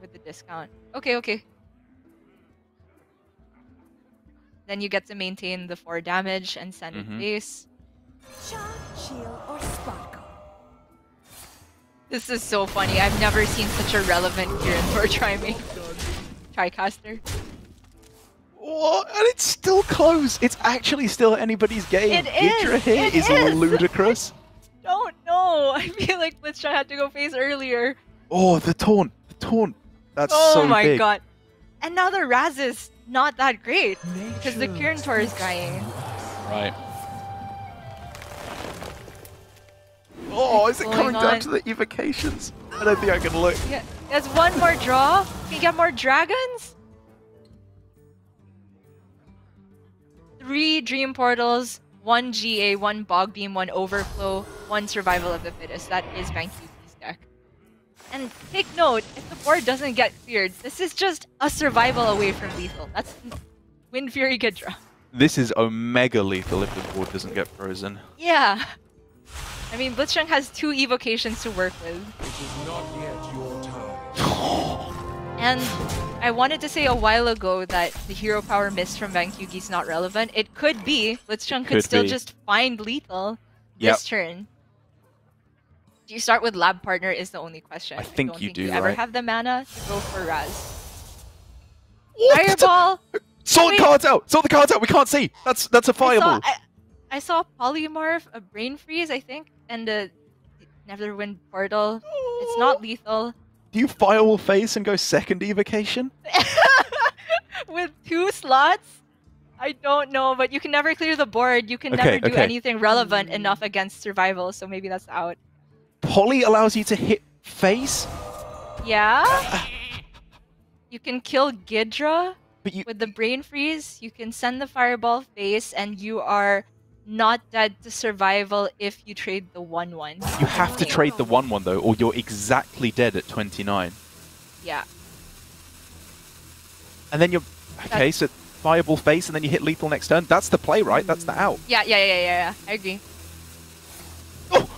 with the discount. Okay. Then you get to maintain the 4 damage and send it base. Charm, shield, or sparkle. This is so funny. I've never seen such a relevant Kirin Tor Tricaster. What? And it's still close. It's actually still anybody's game. It is. Idra here It is is. ludicrous. Don't know. I feel like blitzchung had to go face earlier. Oh, the taunt. The taunt. That's Oh so my big. god. And now the Raz is not that great because the Kirin Tor is dying. Right. Oh, is it Going coming down on? to the evocations? I don't think I can look. Yeah, there's one more draw. Can you get more dragons? 3 Dream Portals, 1 GA, 1 Bog Beam, 1 Overflow, 1 Survival of the Fittest. That is Bankyugi's deck. And take note, if the board doesn't get cleared, this is just a survival away from lethal. That's Wind Fury Gidra. This is Omega lethal if the board doesn't get frozen. Yeah. I mean, blitzchung has 2 evocations to work with. It is not yet your time. And I wanted to say a while ago that the hero power missed from Bankyugi is not relevant. It could be. blitzchung could Could still be. just find lethal Yep. this turn. Do you start with Lab Partner is the only question. I think don't you think do, you ever right? have the mana to go for Raz. What? Fireball! Sort the Wait. cards out! Sort the cards out! We can't see! That's a fireball! I saw Polymorph, a Brain Freeze, I think, and a Neverwind Portal. It's not lethal. Do you firewall face and go second evocation? With 2 slots? I don't know, but you can never clear the board. You can Okay, never do okay. anything relevant enough against survival, so maybe that's out. Poly allows you to hit face? Yeah? You can kill Gidra But you... with the Brain Freeze. You can send the Fireball face, and you are not dead to survival if you trade the 1/1. You have to trade the 1/1 though, or you're exactly dead at 29. Yeah. And then you're... Okay, so fireball face and then you hit lethal next turn. That's the play, right? That's the out. Yeah. I agree. Oh!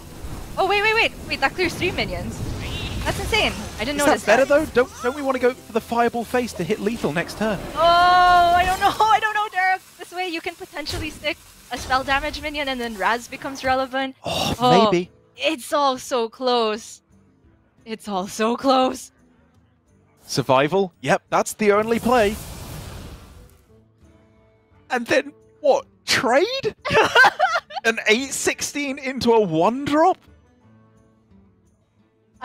Oh, wait, that clears 3 minions. That's insane. I didn't Is notice that better though? Don't we want to go for the fireball face to hit lethal next turn? Oh, I don't know, Derek. This way you can potentially stick a spell damage minion and then Raz becomes relevant. Oh, maybe. It's all so close. It's all so close. Survival? Yep, that's the only play. And then, what? Trade? An 8/16 into a 1-drop?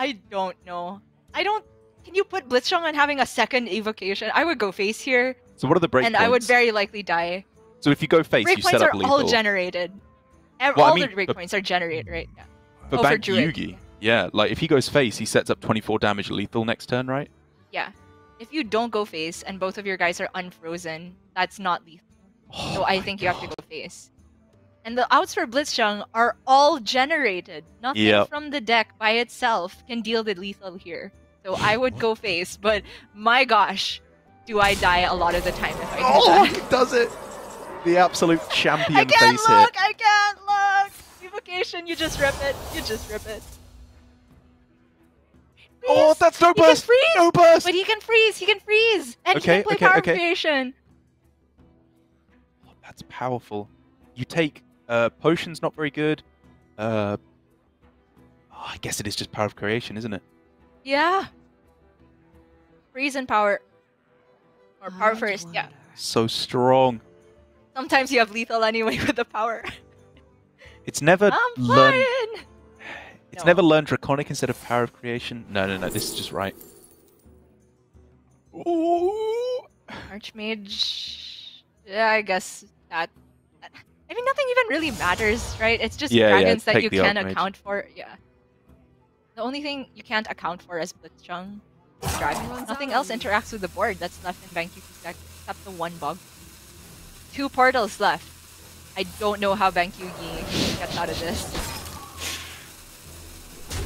I don't know. Can you put blitzchung on having a second evocation? I would go face here, So what are the break and points? I would very likely die. So if you go face, you Breakpoints set up are lethal. all generated. Well, I All mean, the breakpoints are generated, right? Yeah. For for Druid. Bankyugi, yeah, like if he goes face, he sets up 24 damage lethal next turn, right? Yeah. If you don't go face and both of your guys are unfrozen, that's not lethal. So I think you have to go face. And the outs for blitzchung are all generated. Nothing from the deck by itself can deal the lethal here. So I would go face, but my gosh, do I die a lot of the time if I do that. He does it! The absolute champion I can't face look! hit. I can't look! Evocation, you just rip it. You just rip it. Oh, that's no He can burst! freeze! No burst! But he can freeze! He can freeze! And he can play power creation! Oh, that's powerful. You take potions, not very good. I guess it is just power of creation, isn't it? Yeah. Freeze and power. Or power first, yeah. So strong. Sometimes you have lethal anyway with the power. It's never I'm learned. flying! It's never learned draconic instead of power of creation. No, this is just right. Ooh. Archmage. Yeah, I guess that. I mean, nothing even really matters, right? It's just Yeah, dragons that take you the can Archmage. account for. Yeah. The only thing you can't account for is blitzchung is dragons. Nothing else interacts with the board that's left in Bankyugi's deck except the one bug. 2 portals left. I don't know how Bankyugi gets out of this.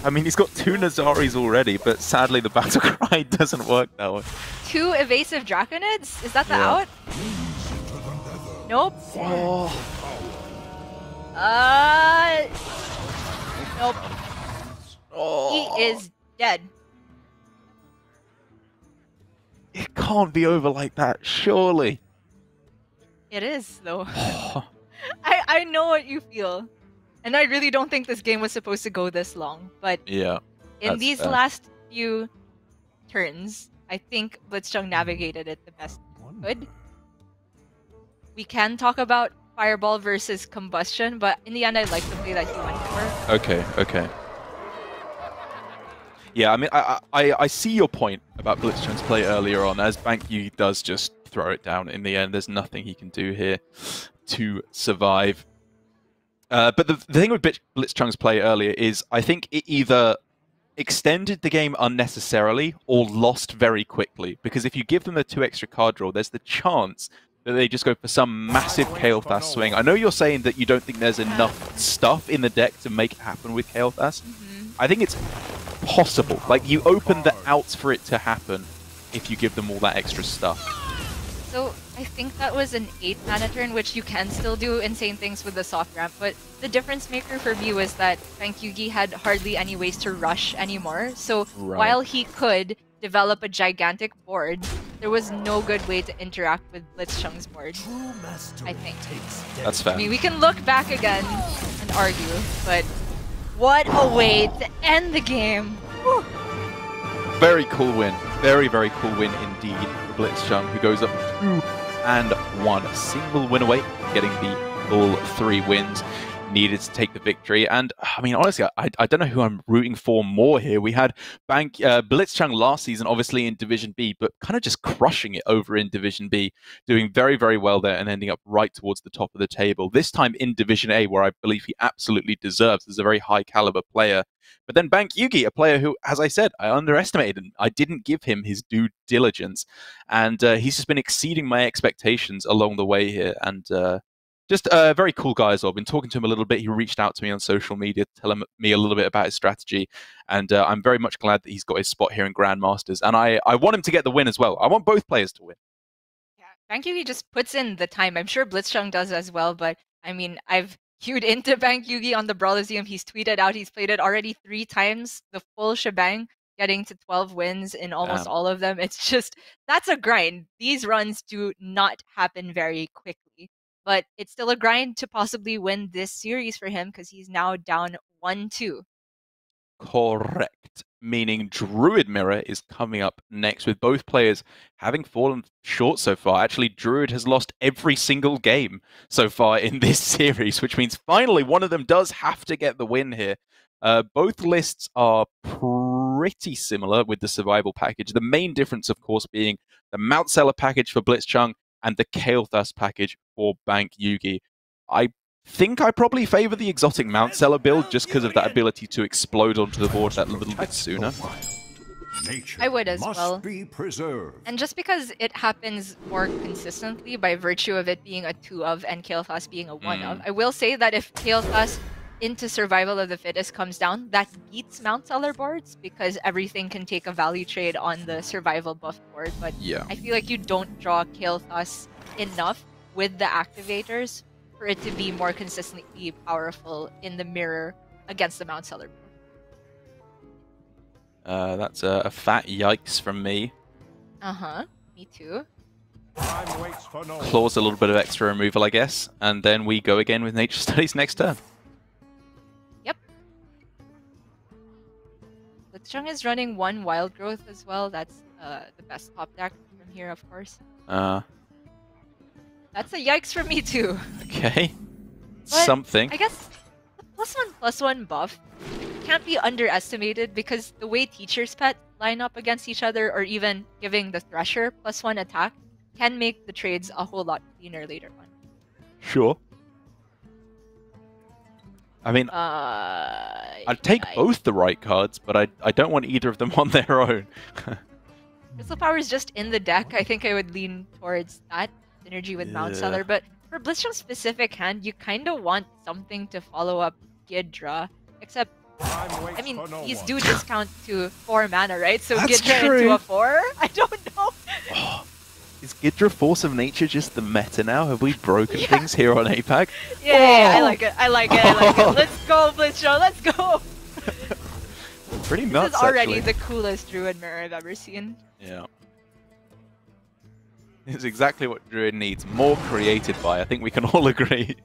I mean, he's got 2 Nazaris already, but sadly the battle cry doesn't work that way. 2 evasive Draconids? Is that the Yeah. out? Nope. Oh. Nope. Oh. He is dead. It can't be over like that, surely. It is, though. I know what you feel. And I really don't think this game was supposed to go this long. But Yeah. in these fair. last few turns, I think blitzchung navigated it the best he could. We can talk about Fireball versus Combustion, but in the end, I like the play that he went for. Okay. Yeah, I mean, I see your point about blitzchung's play earlier on, as Bankyugi does just throw it down in the end. There's nothing he can do here to survive. But the thing with blitzchung's play earlier is I think it either extended the game unnecessarily or lost very quickly. Because if you give them the 2 extra card draw, there's the chance that they just go for some massive Kael'thas swing. I know you're saying that you don't think there's enough stuff in the deck to make it happen with Kael'thas. I think it's possible. Like, you open the outs for it to happen if you give them all that extra stuff. So I think that was an 8 mana turn, which you can still do insane things with the soft ramp, but the difference maker for me was that Bankyugi had hardly any ways to rush anymore. So while he could develop a gigantic board, there was no good way to interact with blitzchung's board, I think. That's fair. I mean, we can look back again and argue, but what a way to end the game! Whew. Very cool win. Very, very cool win indeed for blitzchung, who goes up 2-1. A single win away, getting the full 3 wins needed to take the victory. And I mean, honestly, I don't know who I'm rooting for more here. We had blitzchung last season, obviously in Division B, but kind of just crushing it over in Division B, doing very, very well there and ending up right towards the top of the table. This time in Division A, where I believe he absolutely deserves as a very high caliber player. But then Bankyugi, a player who, as I said, I underestimated. I didn't give him his due diligence. And he's just been exceeding my expectations along the way here. And just a very cool guy as well. I've been talking to him a little bit. He reached out to me on social media to tell me a little bit about his strategy. And I'm very much glad that he's got his spot here in Grandmasters. And I want him to get the win as well. I want both players to win. Yeah, Bankyugi just puts in the time. I'm sure blitzchung does as well, but I mean, I've queued into Bankyugi on the Brawliseum. He's tweeted out he's played it already 3 times, the full shebang, getting to 12 wins in almost all of them. It's just, that's a grind. These runs do not happen very quickly. But it's still a grind to possibly win this series for him because he's now down 1-2. Correct. Meaning Druid Mirror is coming up next, with both players having fallen short so far. Actually, Druid has lost every single game so far in this series, which means finally one of them does have to get the win here. Both lists are pretty similar with the survival package. The main difference, of course, being the Mount Seller package for blitzchung and the Kael'thas package for Bankyugi. I think I probably favor the exotic Mount Seller build just because of that ability to explode onto the board that little bit sooner. I would as well. Be preserved. And just because it happens more consistently by virtue of it being a 2 of and Kael'thas being a 1 of, I will say that if Kael'thas into Survival of the Fittest comes down, that beats Mount Seller boards because everything can take a value trade on the survival buff board. But Yeah. I feel like you don't draw Kael'thas enough with the activators for it to be more consistently powerful in the mirror against the Mount Seller board. That's a fat yikes from me. Me too. Time waits for no one. Claws a little bit of extra removal, I guess. And then we go again with Nature Studies next turn. Yep. Blitzchung is running 1 Wild Growth as well. That's the best top deck from here, of course. That's a yikes for me too. Okay. But Something. I guess the +1/+1 buff can't be underestimated because the way Teacher's Pet line up against each other, or even giving the Thresher +1 attack, can make the trades a whole lot cleaner later on. Sure. I mean, I'd take both the right cards, but I don't want either of them on their own. Crystal Power is just in the deck. I think I would lean towards that synergy with Mount Seller, but for Blitzchung's specific hand, you kind of want something to follow up Ghidra, except I mean, he's due discount to 4 mana, right? So That's Ghidra true. into a 4? I don't know. Is Ghidra Force of Nature just the meta now? Have we broken things here on APAC? Yeah, I like it. I like it. I like it. Let's go, Blitzchung. Let's go. Pretty This nuts, is already actually. the coolest Druid mirror I've ever seen. Yeah. It's exactly what Druid needs. More created by. I think we can all agree.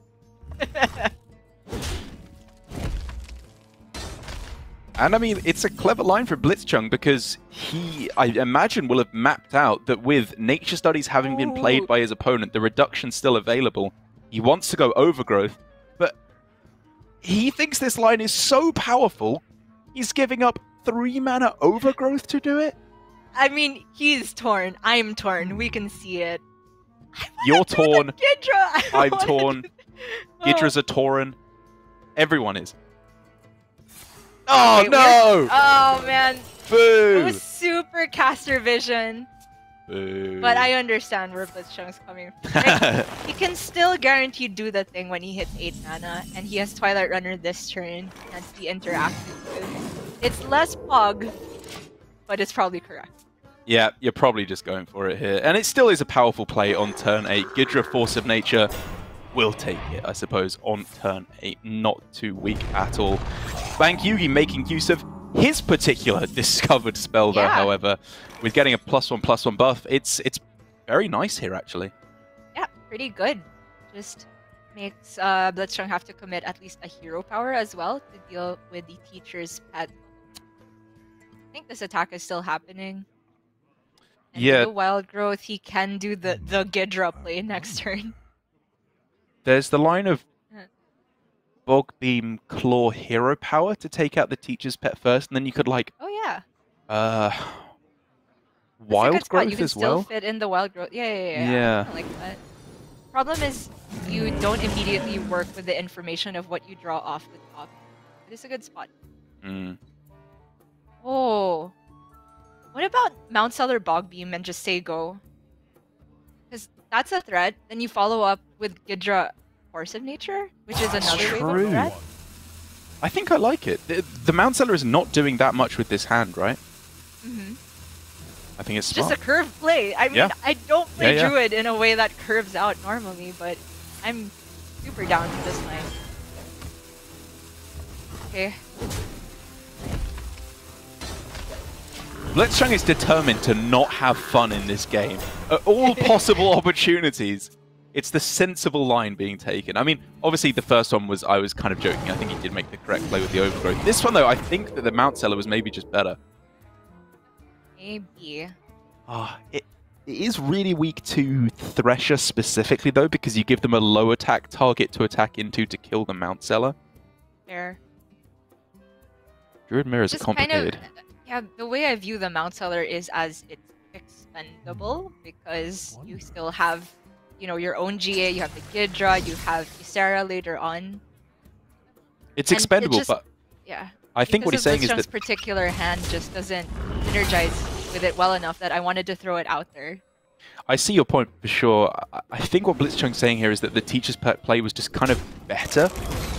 And I mean, it's a clever line for Blitzchung because he, I imagine, will have mapped out that with Nature Studies having been played by his opponent, the reduction's still available. He wants to go Overgrowth, but he thinks this line is so powerful, he's giving up 3 mana Overgrowth to do it? I mean, he's torn. I'm torn. We can see it. You're torn. Ghidra. I'm torn. Ghidra's a Tauren. Everyone is. Oh, Okay, no! Oh, man. It Boo! was super caster vision. Boo. But I understand where Blitzchung's coming from. Like, he can still guaranteed do the thing when he hits 8 mana, and he has Twilight Runner this turn, and to be interacted with. It's less pog, but it's probably correct. Yeah, you're probably just going for it here. And it still is a powerful play on turn 8. Ghidra Force of Nature will take it, I suppose, on turn 8. Not too weak at all. Bankyugi making use of his particular discovered spell, though, however, with getting a +1/+1 buff. It's very nice here, actually. Yeah, pretty good. Just makes Blitzchung have to commit at least a hero power as well to deal with the Teacher's Pet. I think this attack is still happening. And with the Wild Growth, he can do the Ghidra play next turn. There's the line of Bog Beam Claw hero power to take out the Teacher's Pet first, and then you could, like... Oh, yeah. Wild Growth you can as still well? fit in the Wild Growth. Yeah. I like that. Problem is, you don't immediately work with the information of what you draw off the top. It is a good spot. Oh. What about Mount Seller Bog Beam and just say go? Because that's a threat. Then you follow up with Ghidra Force of Nature, which is another wave of threat. I think I like it. The Mount Seller is not doing that much with this hand, right? Mm-hmm. I think it's Just smart. a curved play. I mean, I don't play Yeah. Druid in a way that curves out normally, but I'm super down for this line. Okay. Blitzchung is determined to not have fun in this game. At all possible opportunities, it's the sensible line being taken. I mean, obviously the first one was, I was kind of joking. I think he did make the correct play with the Overgrowth. This one, though, I think that the Mount Seller was maybe just better. Maybe. It is really weak to Thresher specifically, though, because you give them a low attack target to attack into to kill the Mount Seller. Fair. Druid Mirrors are complicated. Yeah, the way I view the Mount Seller is as it's expendable, because you still have your own GA, you have the Gidra, you have Ysera later on. It's And expendable, but yeah. I think what he's saying is Blitzchung's that particular hand just doesn't synergize with it well enough that I wanted to throw it out there. I see your point for sure. I think what blitzchung's saying here is that the teacher's pet play was just kind of better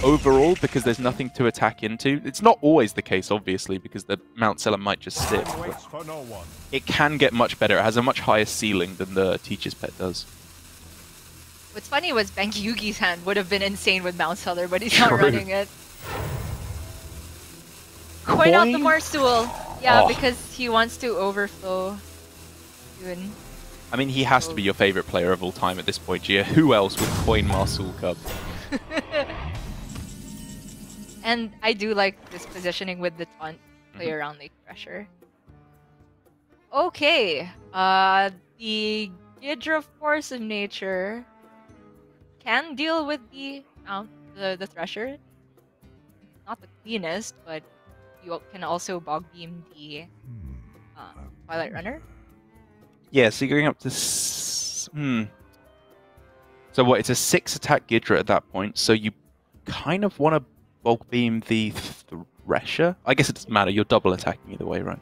overall because there's nothing to attack into. It's not always the case, obviously, because the Mount Seller might just stick. Waits for no one. It can get much better. It has a much higher ceiling than the teacher's pet does. What's funny was Bankyugi's hand would have been insane with Mount Seller, but he's not True. running it. Point out the Marsuel. Yeah, Oh. because he wants to overflow soon. I mean, he has to be your favorite player of all time at this point, Gia. Who else would coin Marsul Cub? And I do like this positioning with the taunt play around Lake Thresher. Okay, the Gidra Force of Nature can deal with the Thresher. Not the cleanest, but you can also Bog Beam the Twilight Runner. Yeah, so you're going up to... So what, it's a 6 attack Gidra at that point, so you kind of want to bulk beam the Thresher? I guess it doesn't matter, you're double attacking either way, right?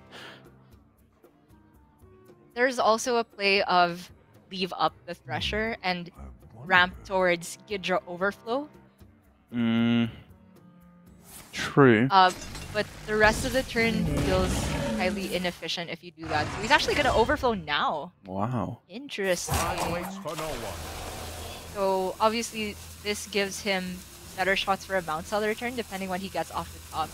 There's also a play of leave up the Thresher and ramp towards Gidra Overflow. True. But the rest of the turn feels highly inefficient if you do that. So he's actually going to Overflow now. Wow. Interesting. Waits for no one. So obviously this gives him better shots for a Mount Seller turn depending when he gets off the top.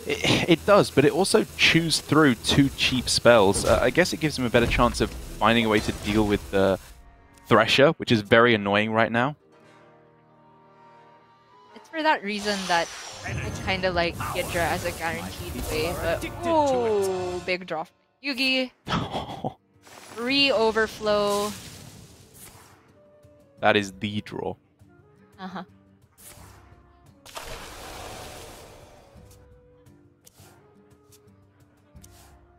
It does, but it also chews through 2 cheap spells. I guess it gives him a better chance of finding a way to deal with the Thresher, which is very annoying right now. It's for that reason that it's kind of like Gidra as a guaranteed way. But oh, big draw from Yugi. 3 Overflow. That is the draw. Uh-huh.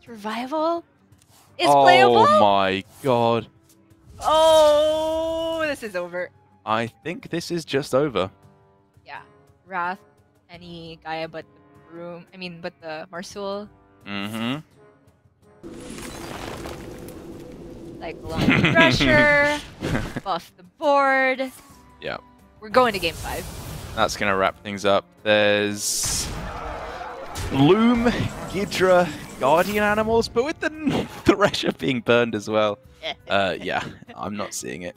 Survival is playable. Oh my god. Oh, this is over. I think this is just over. Yeah, Wrath, any Gaia but the Broom. I mean, but the Marsul. Mm-hmm. Cycle on the Thresher. Buff the board. Yeah. We're going to game 5. That's going to wrap things up. There's Loom, Gidra, Guardian Animals, but with the Thresher being burned as well. Yeah, I'm not seeing it.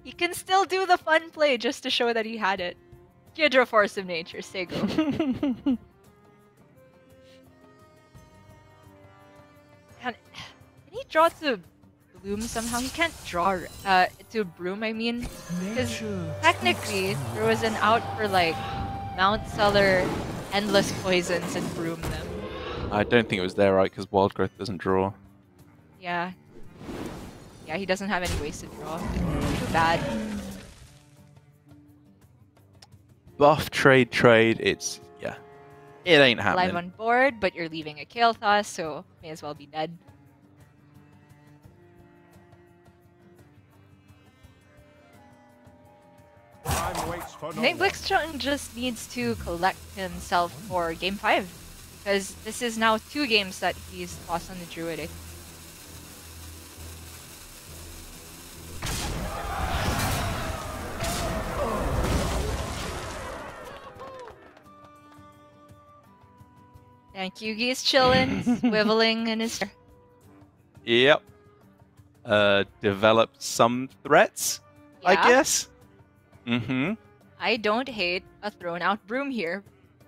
He can still do the fun play just to show that he had it. Gidra Force of Nature, say go. Can he draw to Bloom somehow? He can't draw to Broom, I mean. Because technically, there was an out for like Mount Seller, Endless Poisons, and Broom them. I don't think it was there, right? Because Wild Growth doesn't draw. Yeah. Yeah, he doesn't have any ways to draw. Too bad. Buff, trade. It's, yeah. It ain't happening. Live on board, but you're leaving a Kael'thas, so may as well be dead. Time waits for no I think one. blitzchung just needs to collect himself for game 5. Because this is now 2 games that he's lost on the Druid. Bankyugi is chilling, swiveling in his chair. Yep. Developed some threats, I Yeah. guess. Mm-hmm. I don't hate a thrown out Broom here,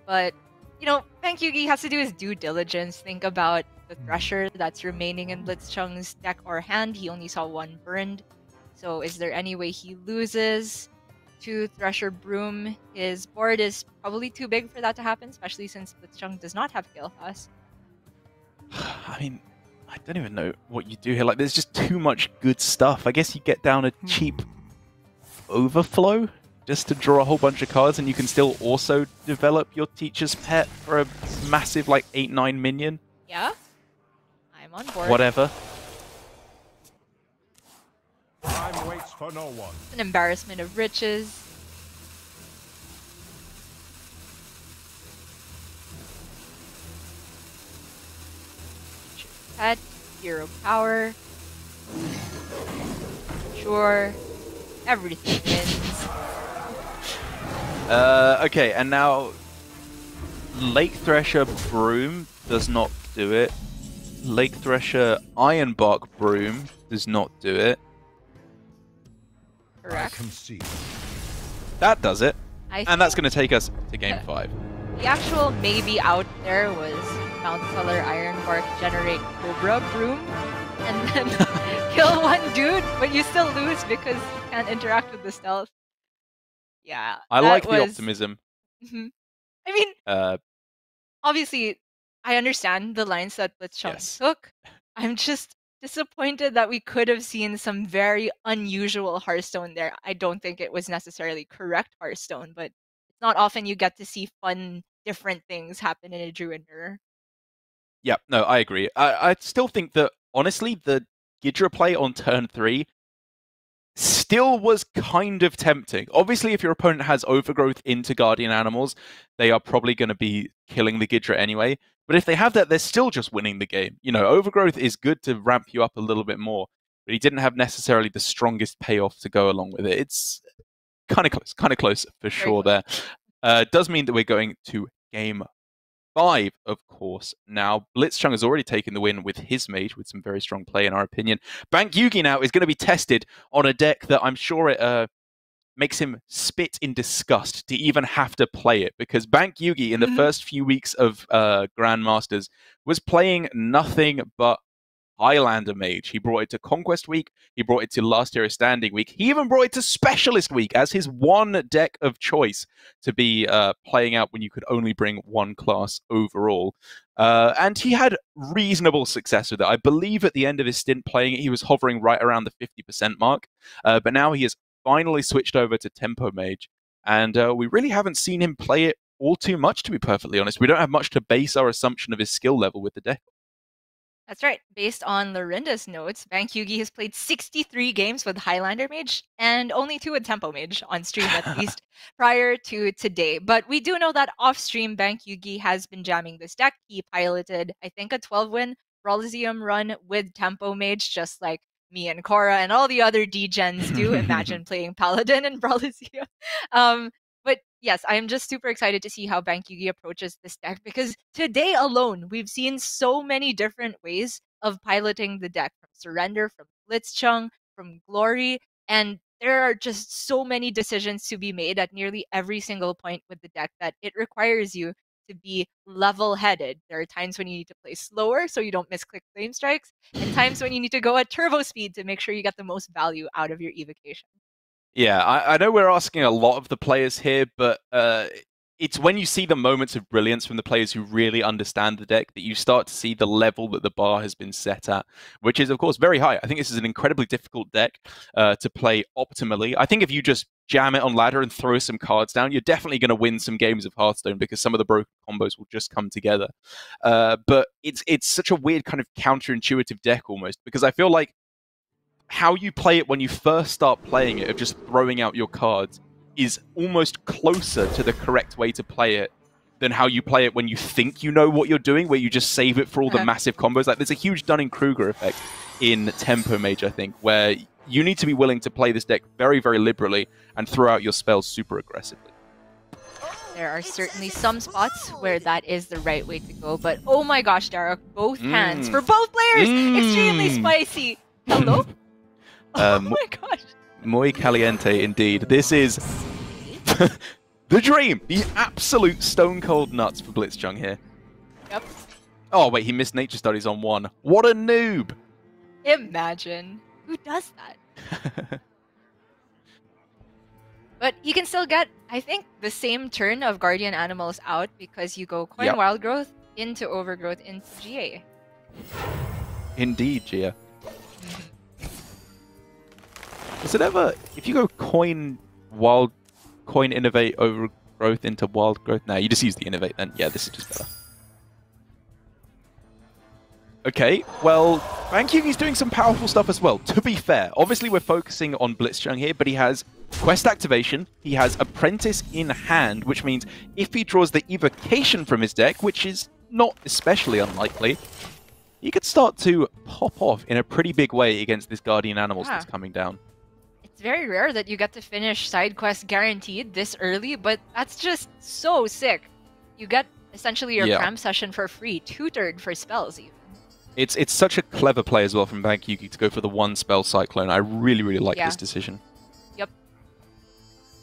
but Bankyugi has to do his due diligence. Think about the Thresher that's remaining in Blitzchung's deck or hand. He only saw 1 burned. So is there any way he loses to Thresher Broom? His board is probably too big for that to happen, especially since Blitzchung does not have Kael'thas. I mean, I don't even know what you do here. Like, there's just too much good stuff. I guess you get down a cheap Overflow just to draw a whole bunch of cards, and you can still also develop your teacher's pet for a massive, like, 8-9 minion. Yeah? I'm on board. Whatever. for no one. An embarrassment of riches. Pet, hero power. Sure. Everything wins. Okay, and now Lake Thresher Broom does not do it. Lake Thresher Ironbark Broom does not do it. I Correct. concede. That does it. And that's think going to take us to game 5. the actual maybe out there was Mount Stellar Ironbark generate Cobra Broom and then kill one dude, but you still lose because you can't interact with the stealth. Yeah. I that like the was- optimism. Mhm. I mean, obviously, I understand the lines that blitzchung Yes. took. I'm just disappointed that we could have seen some very unusual Hearthstone there. I don't think it was necessarily correct Hearthstone, but it's not often you get to see fun, different things happen in a Druid mirror. Yeah, no, I agree. I still think that, honestly, the Gidra play on turn 3 still was kind of tempting. Obviously, if your opponent has overgrowth into guardian animals, they are probably going to be killing the Gidra anyway. But if they have that, they're still just winning the game. You know, overgrowth is good to ramp you up a little bit more, but he didn't have necessarily the strongest payoff to go along with it. It's kind of close for sure close. there. Does mean that we're going to game 5, of course. Now, blitzchung has already taken the win with his mage, with some very strong play, in our opinion. Bankyugi now is going to be tested on a deck that I'm sure it makes him spit in disgust to even have to play it, because Bankyugi, in the first few weeks of Grandmasters, was playing nothing but Highlander Mage. He brought it to Conquest Week. He brought it to Last Hero Standing Week. He even brought it to Specialist Week as his one deck of choice to be playing out when you could only bring one class overall. And he had reasonable success with it. I believe at the end of his stint playing it, he was hovering right around the 50% mark. But now he has finally switched over to Tempo Mage. And we really haven't seen him play it all too much, to be perfectly honest. We don't have much to base our assumption of his skill level with the deck. That's right. Based on Lorinda's notes, Bankyugi has played 63 games with Highlander Mage and only 2 with Tempo Mage on stream, at least prior to today. But we do know that off stream, Bankyugi has been jamming this deck. He piloted, I think, a 12-win Brawliseum run with Tempo Mage, just like me and Cora and all the other D-gens do. Imagine playing Paladin in Brawliseum. But yes, I am just super excited to see how Bankyugi approaches this deck, because today alone, we've seen so many different ways of piloting the deck, from Surrender, from blitzchung, from Glory, and there are just so many decisions to be made at nearly every single point with the deck that it requires you to be level-headed. There are times when you need to play slower so you don't misclick flame strikes, and times when you need to go at turbo speed to make sure you get the most value out of your evocation. Yeah, I know we're asking a lot of the players here, but it's when you see the moments of brilliance from the players who really understand the deck that you start to see the level that the bar has been set at, which is, of course, very high. I think this is an incredibly difficult deck to play optimally. I think if you just jam it on ladder and throw some cards down, you're definitely going to win some games of Hearthstone, because some of the broken combos will just come together. But it's such a weird kind of counterintuitive deck almost, because I feel like how you play it when you first start playing it, of just throwing out your cards, is almost closer to the correct way to play it than how you play it when you think you know what you're doing, where you just save it for all the massive combos. Like, there's a huge Dunning-Kruger effect in Tempo Mage, I think, where you need to be willing to play this deck very, very liberally and throw out your spells super aggressively. There are certainly some spots where that is the right way to go, but oh my gosh, Derek, both hands for both players! Extremely spicy! Hello? Oh my gosh. Muy caliente indeed. This is the dream! The absolute stone cold nuts for blitzchung here. Yep. Oh, wait, he missed Nature Studies on 1. What a noob! Imagine. Who does that? But you can still get, I think, the same turn of Guardian Animals out, because you go Coin Wild Growth into Overgrowth into GA. Indeed, Gia. Is it ever, if you go Coin Innovate Overgrowth into Wild Growth? No, you just use the Innovate then. Yeah, this is just better. Okay, well, Bankyugi's doing some powerful stuff as well, to be fair. Obviously, we're focusing on blitzchung here, but he has quest activation, he has apprentice in hand, which means if he draws the evocation from his deck, which is not especially unlikely, he could start to pop off in a pretty big way against this guardian animals that's coming down. It's very rare that you get to finish side quest guaranteed this early, but that's just so sick. You get essentially your cram session for free, tutored for spells even. It's such a clever play as well from Bankyugi to go for the one spell Cyclone. I really, really like this decision. Yep.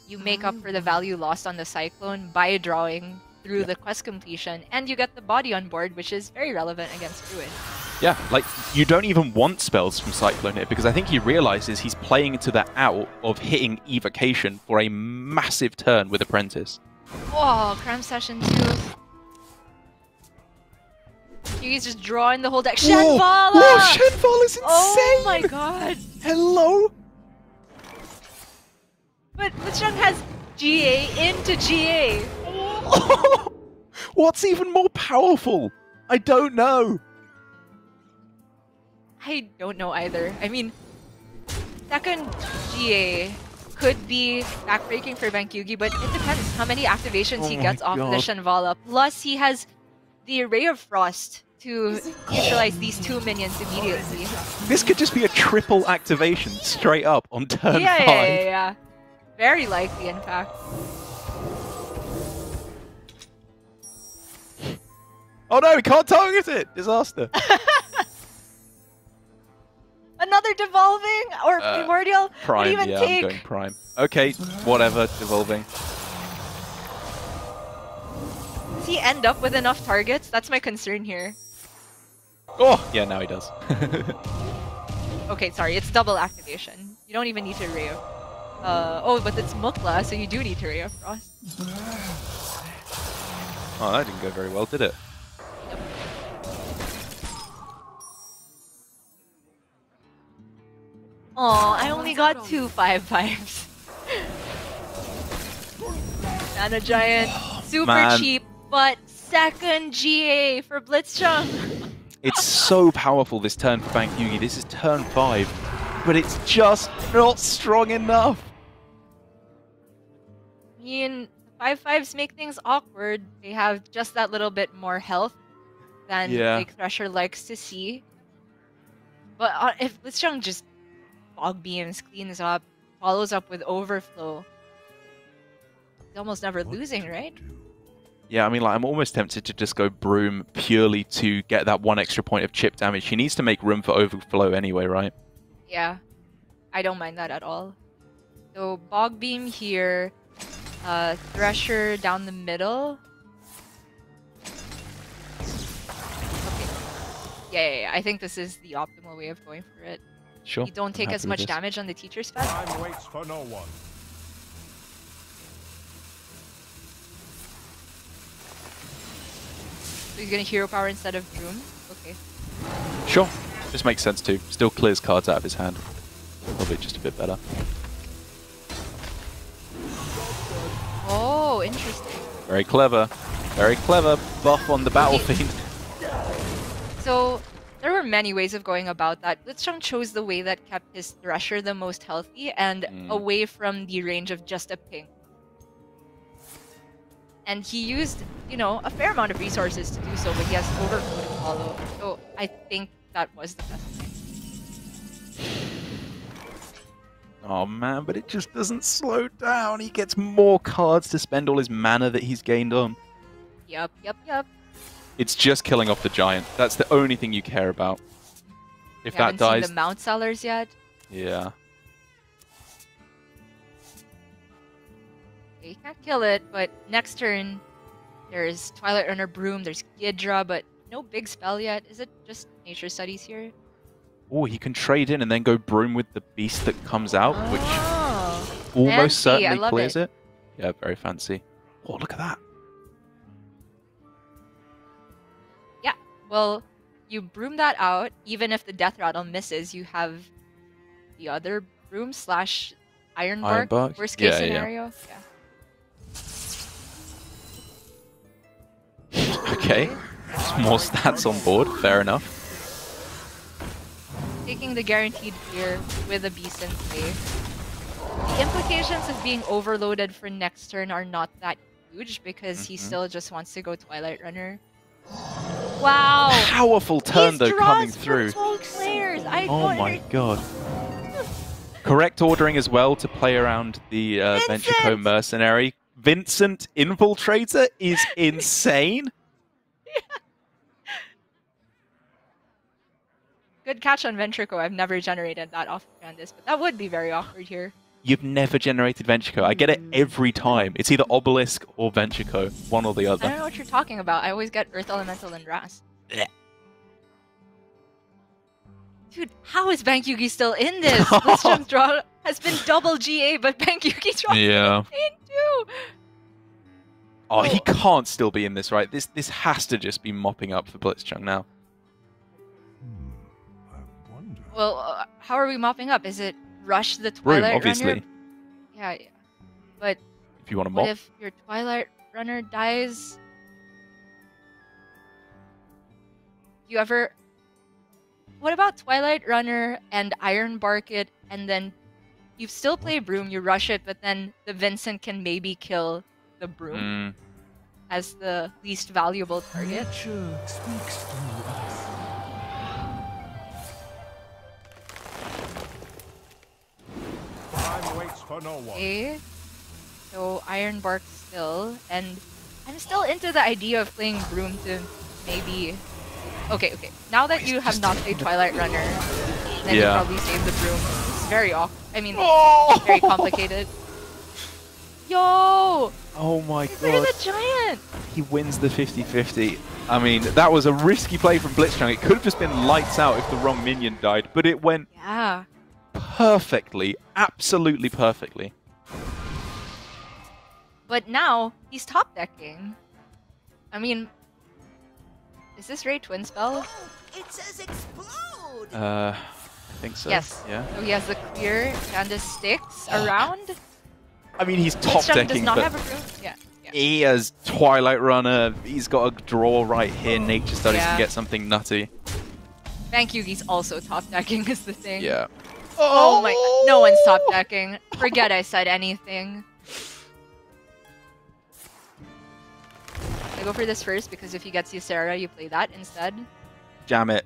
You make up for the value lost on the Cyclone by drawing through the quest completion, and you get the body on board, which is very relevant against Druid. Yeah, like, you don't even want spells from Cyclone here, because I think he realizes he's playing into the out of hitting evocation for a massive turn with Apprentice. Oh, cram session too. He's just drawing the whole deck. Shenvala! Whoa, Shenvala is insane! Oh my god! Hello? But blitzchung has GA into GA. What's even more powerful? I don't know. I don't know either. I mean, second GA could be backbreaking for Bankyugi, but it depends how many activations he gets off of the Shenvala. Plus, he has the Ray of Frost to neutralize these two minions immediately. This could just be a triple activation straight up on turn 5. Yeah. Very likely, in fact. Oh no, we can't target it! Disaster. Another devolving or primordial? Prime, what do you even take? I'm going prime. Okay, whatever, devolving. Does he end up with enough targets? That's my concern here. Oh, yeah, now he does. Okay, sorry, it's double activation. You don't even need to Ray of... oh, but it's Mukla, so you do need to Ray of Frost. Oh, that didn't go very well, did it? Yep. Aw, I only got 2 5/5s. Mana Giant, super cheap, but second GA for blitzchung. It's so powerful this turn for Bankyugi. This is turn 5, but it's just not strong enough. I mean, 5/5s make things awkward. They have just that little bit more health than like Thresher likes to see. But if blitzchung just fog beams, cleans up, follows up with overflow, he's almost never losing, right? Yeah, I mean, like, I'm almost tempted to just go Broom purely to get that 1 extra point of chip damage. He needs to make room for overflow anyway, right? Yeah, I don't mind that at all. So Bog Beam here, Thresher down the middle. Okay. Yeah, I think this is the optimal way of going for it. Sure. You don't take as much damage on the teacher's pet. Time waits for no one. So he's gonna hero power instead of Broom. Okay. Sure. This makes sense too. Still clears cards out of his hand. Probably just a bit better. Oh, interesting. Very clever. Very clever. Buff on the Battle Fiend. So there were many ways of going about that. blitzchung chose the way that kept his Thresher the most healthy and away from the range of just a ping. And he used, you know, a fair amount of resources to do so, but he has overflow to follow. So I think that was the best thing. Oh man, but it just doesn't slow down. He gets more cards to spend all his mana that he's gained on. Yup. It's just killing off the giant. That's the only thing you care about. If You that haven't dies... seen the Mount Sellers yet? Yeah. You can't kill it, but next turn, there's Twilight Runner Broom, there's Ghidra, but no big spell yet. Is it just Nature Studies here? Oh, he can trade in and then go Broom with the beast that comes out, which fancy. almost I certainly love clears it. Yeah, very fancy. Oh, look at that. Yeah, well, you Broom that out, even if the Death Rattle misses, you have the other Broom slash Ironbark, worst case scenario. Yeah. Okay, some more stats on board, fair enough. taking the guaranteed clear with a beast in play. The implications of being overloaded for next turn are not that huge because he still just wants to go Twilight Runner. Wow! Powerful turn These though draws coming from through. both players. I Oh don't my god. Correct ordering as well to play around the Venture mercenary. Vincent Infiltrator is insane. Good catch on Ventrico. I've never generated that off Candice, but that would be very awkward here. You've never generated Venture. I get it every time. It's either Obelisk or Venture, one or the I other. don't know what you're talking about. I always get Earth Elemental and Ras. Blech. Dude, how is Bankyugi still in this? Blitzchung's draw has been double GA, but Bankyugi's draw Yeah. in too. Oh, he can't still be in this, right? This has to just be mopping up for Blitzchung now. I wonder. Well, how are we mopping up? Is it rush the Room, Twilight obviously. Runner? Yeah. But If you want to what mop. if your Twilight Runner dies? You ever... What about Twilight Runner and Iron Bark it, and then you still play Broom, you rush it, but then the Vincent can maybe kill the Broom as the least valuable target? Nature speaks through us. Time waits for no one. Okay. So Iron Bark still, and I'm still into the idea of playing Broom to maybe... Okay. Now that you have not played Twilight Runner, then you probably save the Broom. It's very awkward. I mean, very complicated. Yo! Oh my Get rid of god. the giant! He wins the 50-50. I mean, that was a risky play from Blitzchung. It could have just been lights out if the wrong minion died, but it went Yeah. perfectly. Absolutely perfectly. But now, he's top decking. I mean, is this Ray Twin Spell? It says explode! I think so. Yes. Yeah. So he has the clear Candace sticks around. I mean, he's top Blitzchung does decking, not but have a Broom. Yeah. he has Twilight Runner. He's got a draw right here. Nature Studies Yeah. can get something nutty. Bankyugi's also top decking is the thing. Yeah. Oh my, no one's top decking. Forget I said anything. I go for this first because if he gets Ysera, you play that instead. Jam it.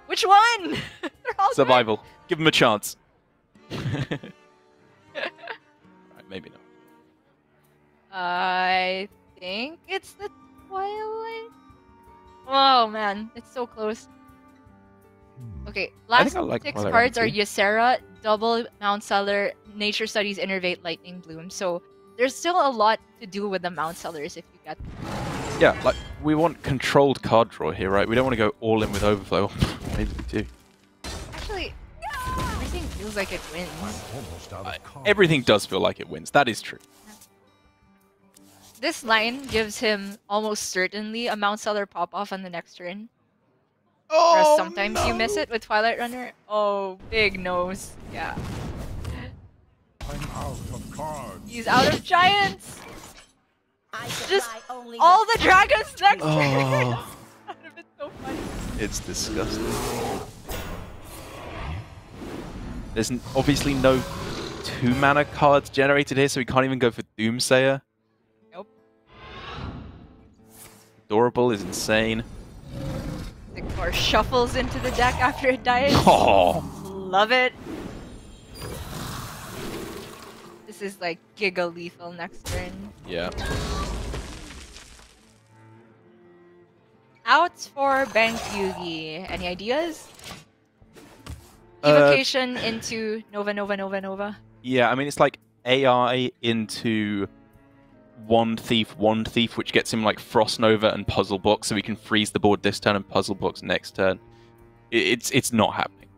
Which one? They're all Survival. Give him a chance. Right, maybe not. I think it's the Twilight. Oh man, it's so close. Okay, last I like 6 Twilight cards are Runner too. Ysera, Double Mount Seller, Nature Studies, Innervate, Lightning Bloom. So there's still a lot to do with the Mount Sellers if you get them. Yeah, like, we want controlled card draw here, right? We don't want to go all in with Overflow. Maybe we do. Actually, everything feels like it wins. Almost out of cards. Everything does feel like it wins. That is true. This line gives him almost certainly a Mount Seller pop-off on the next turn. Whereas sometimes you miss it with Twilight Runner. Oh, big nose. Yeah. I'm out of cards. He's out of giants! I Just supply only all the dragons next turn! Oh, That would have been so funny. it's disgusting. There's obviously no 2-mana cards generated here, so we can't even go for Doomsayer. Nope. Adorable is insane. Sigmar shuffles into the deck after it dies. Oh, Love it. This is like Giga Lethal next turn. yeah. Outs for Bankyugi. Any ideas? Evocation into Nova. Yeah, I mean, it's like AI into one thief, which gets him like Frost Nova and Puzzle Box, so he can freeze the board this turn and Puzzle Box next turn. It's not happening.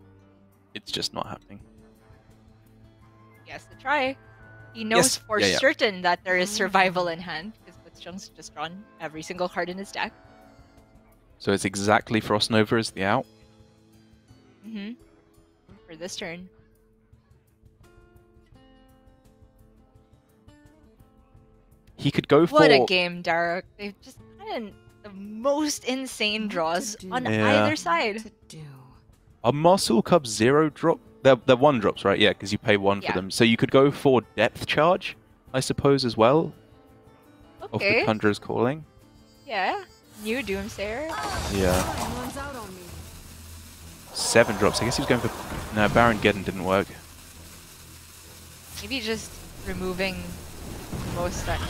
It's just not happening. Yes, to try. He knows Yes. for Yeah. certain that there is survival in hand, because Blitzchung's just drawn every single card in his deck. So it's exactly Frost Nova as the out. Mm-hmm. For this turn. He could go for... What a game, Derek. They've just kind of the most insane What to draws do. on Yeah. either side. To do. Are Marsul Cup 0 drop? They're 1 drops, right? Yeah, because you pay 1 for Yeah. them. So you could go for Depth Charge, I suppose, as well, of the Okay. Conjurer's Calling. Yeah. New Doomsayer. Yeah. Time runs out on me. 7 drops. I guess he was going for... No, Baron Geddon didn't work. Maybe just removing most that.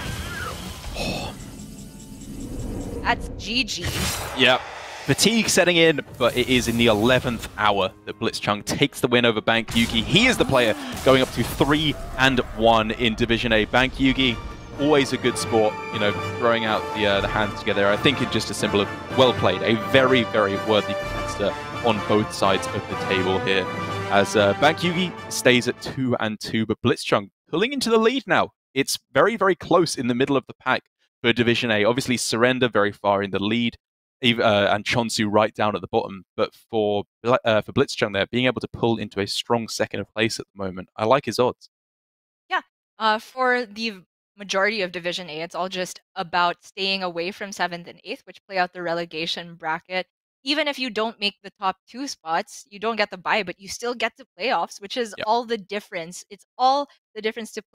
That's GG. Yep. Fatigue setting in, but it is in the 11th hour that blitzchung takes the win over Bankyugi. He is the player going up to 3-1 in Division A. Bankyugi, always a good sport, you know, throwing out the hands together. I think it's just a symbol of well played, a very, very worthy competitor on both sides of the table here. As Bankyugi stays at 2-2, but blitzchung pulling into the lead now. It's very, very close in the middle of the pack for Division A. Obviously, Surrender very far in the lead, and Chonsu right down at the bottom. But for blitzchung there, being able to pull into a strong second place at the moment, I like his odds. Yeah. For the majority of Division A, it's all just about staying away from 7th and 8th, which play out the relegation bracket. Even if you don't make the top 2 spots, you don't get the bye, but you still get to playoffs, which is Yep. all the difference. It's all the difference to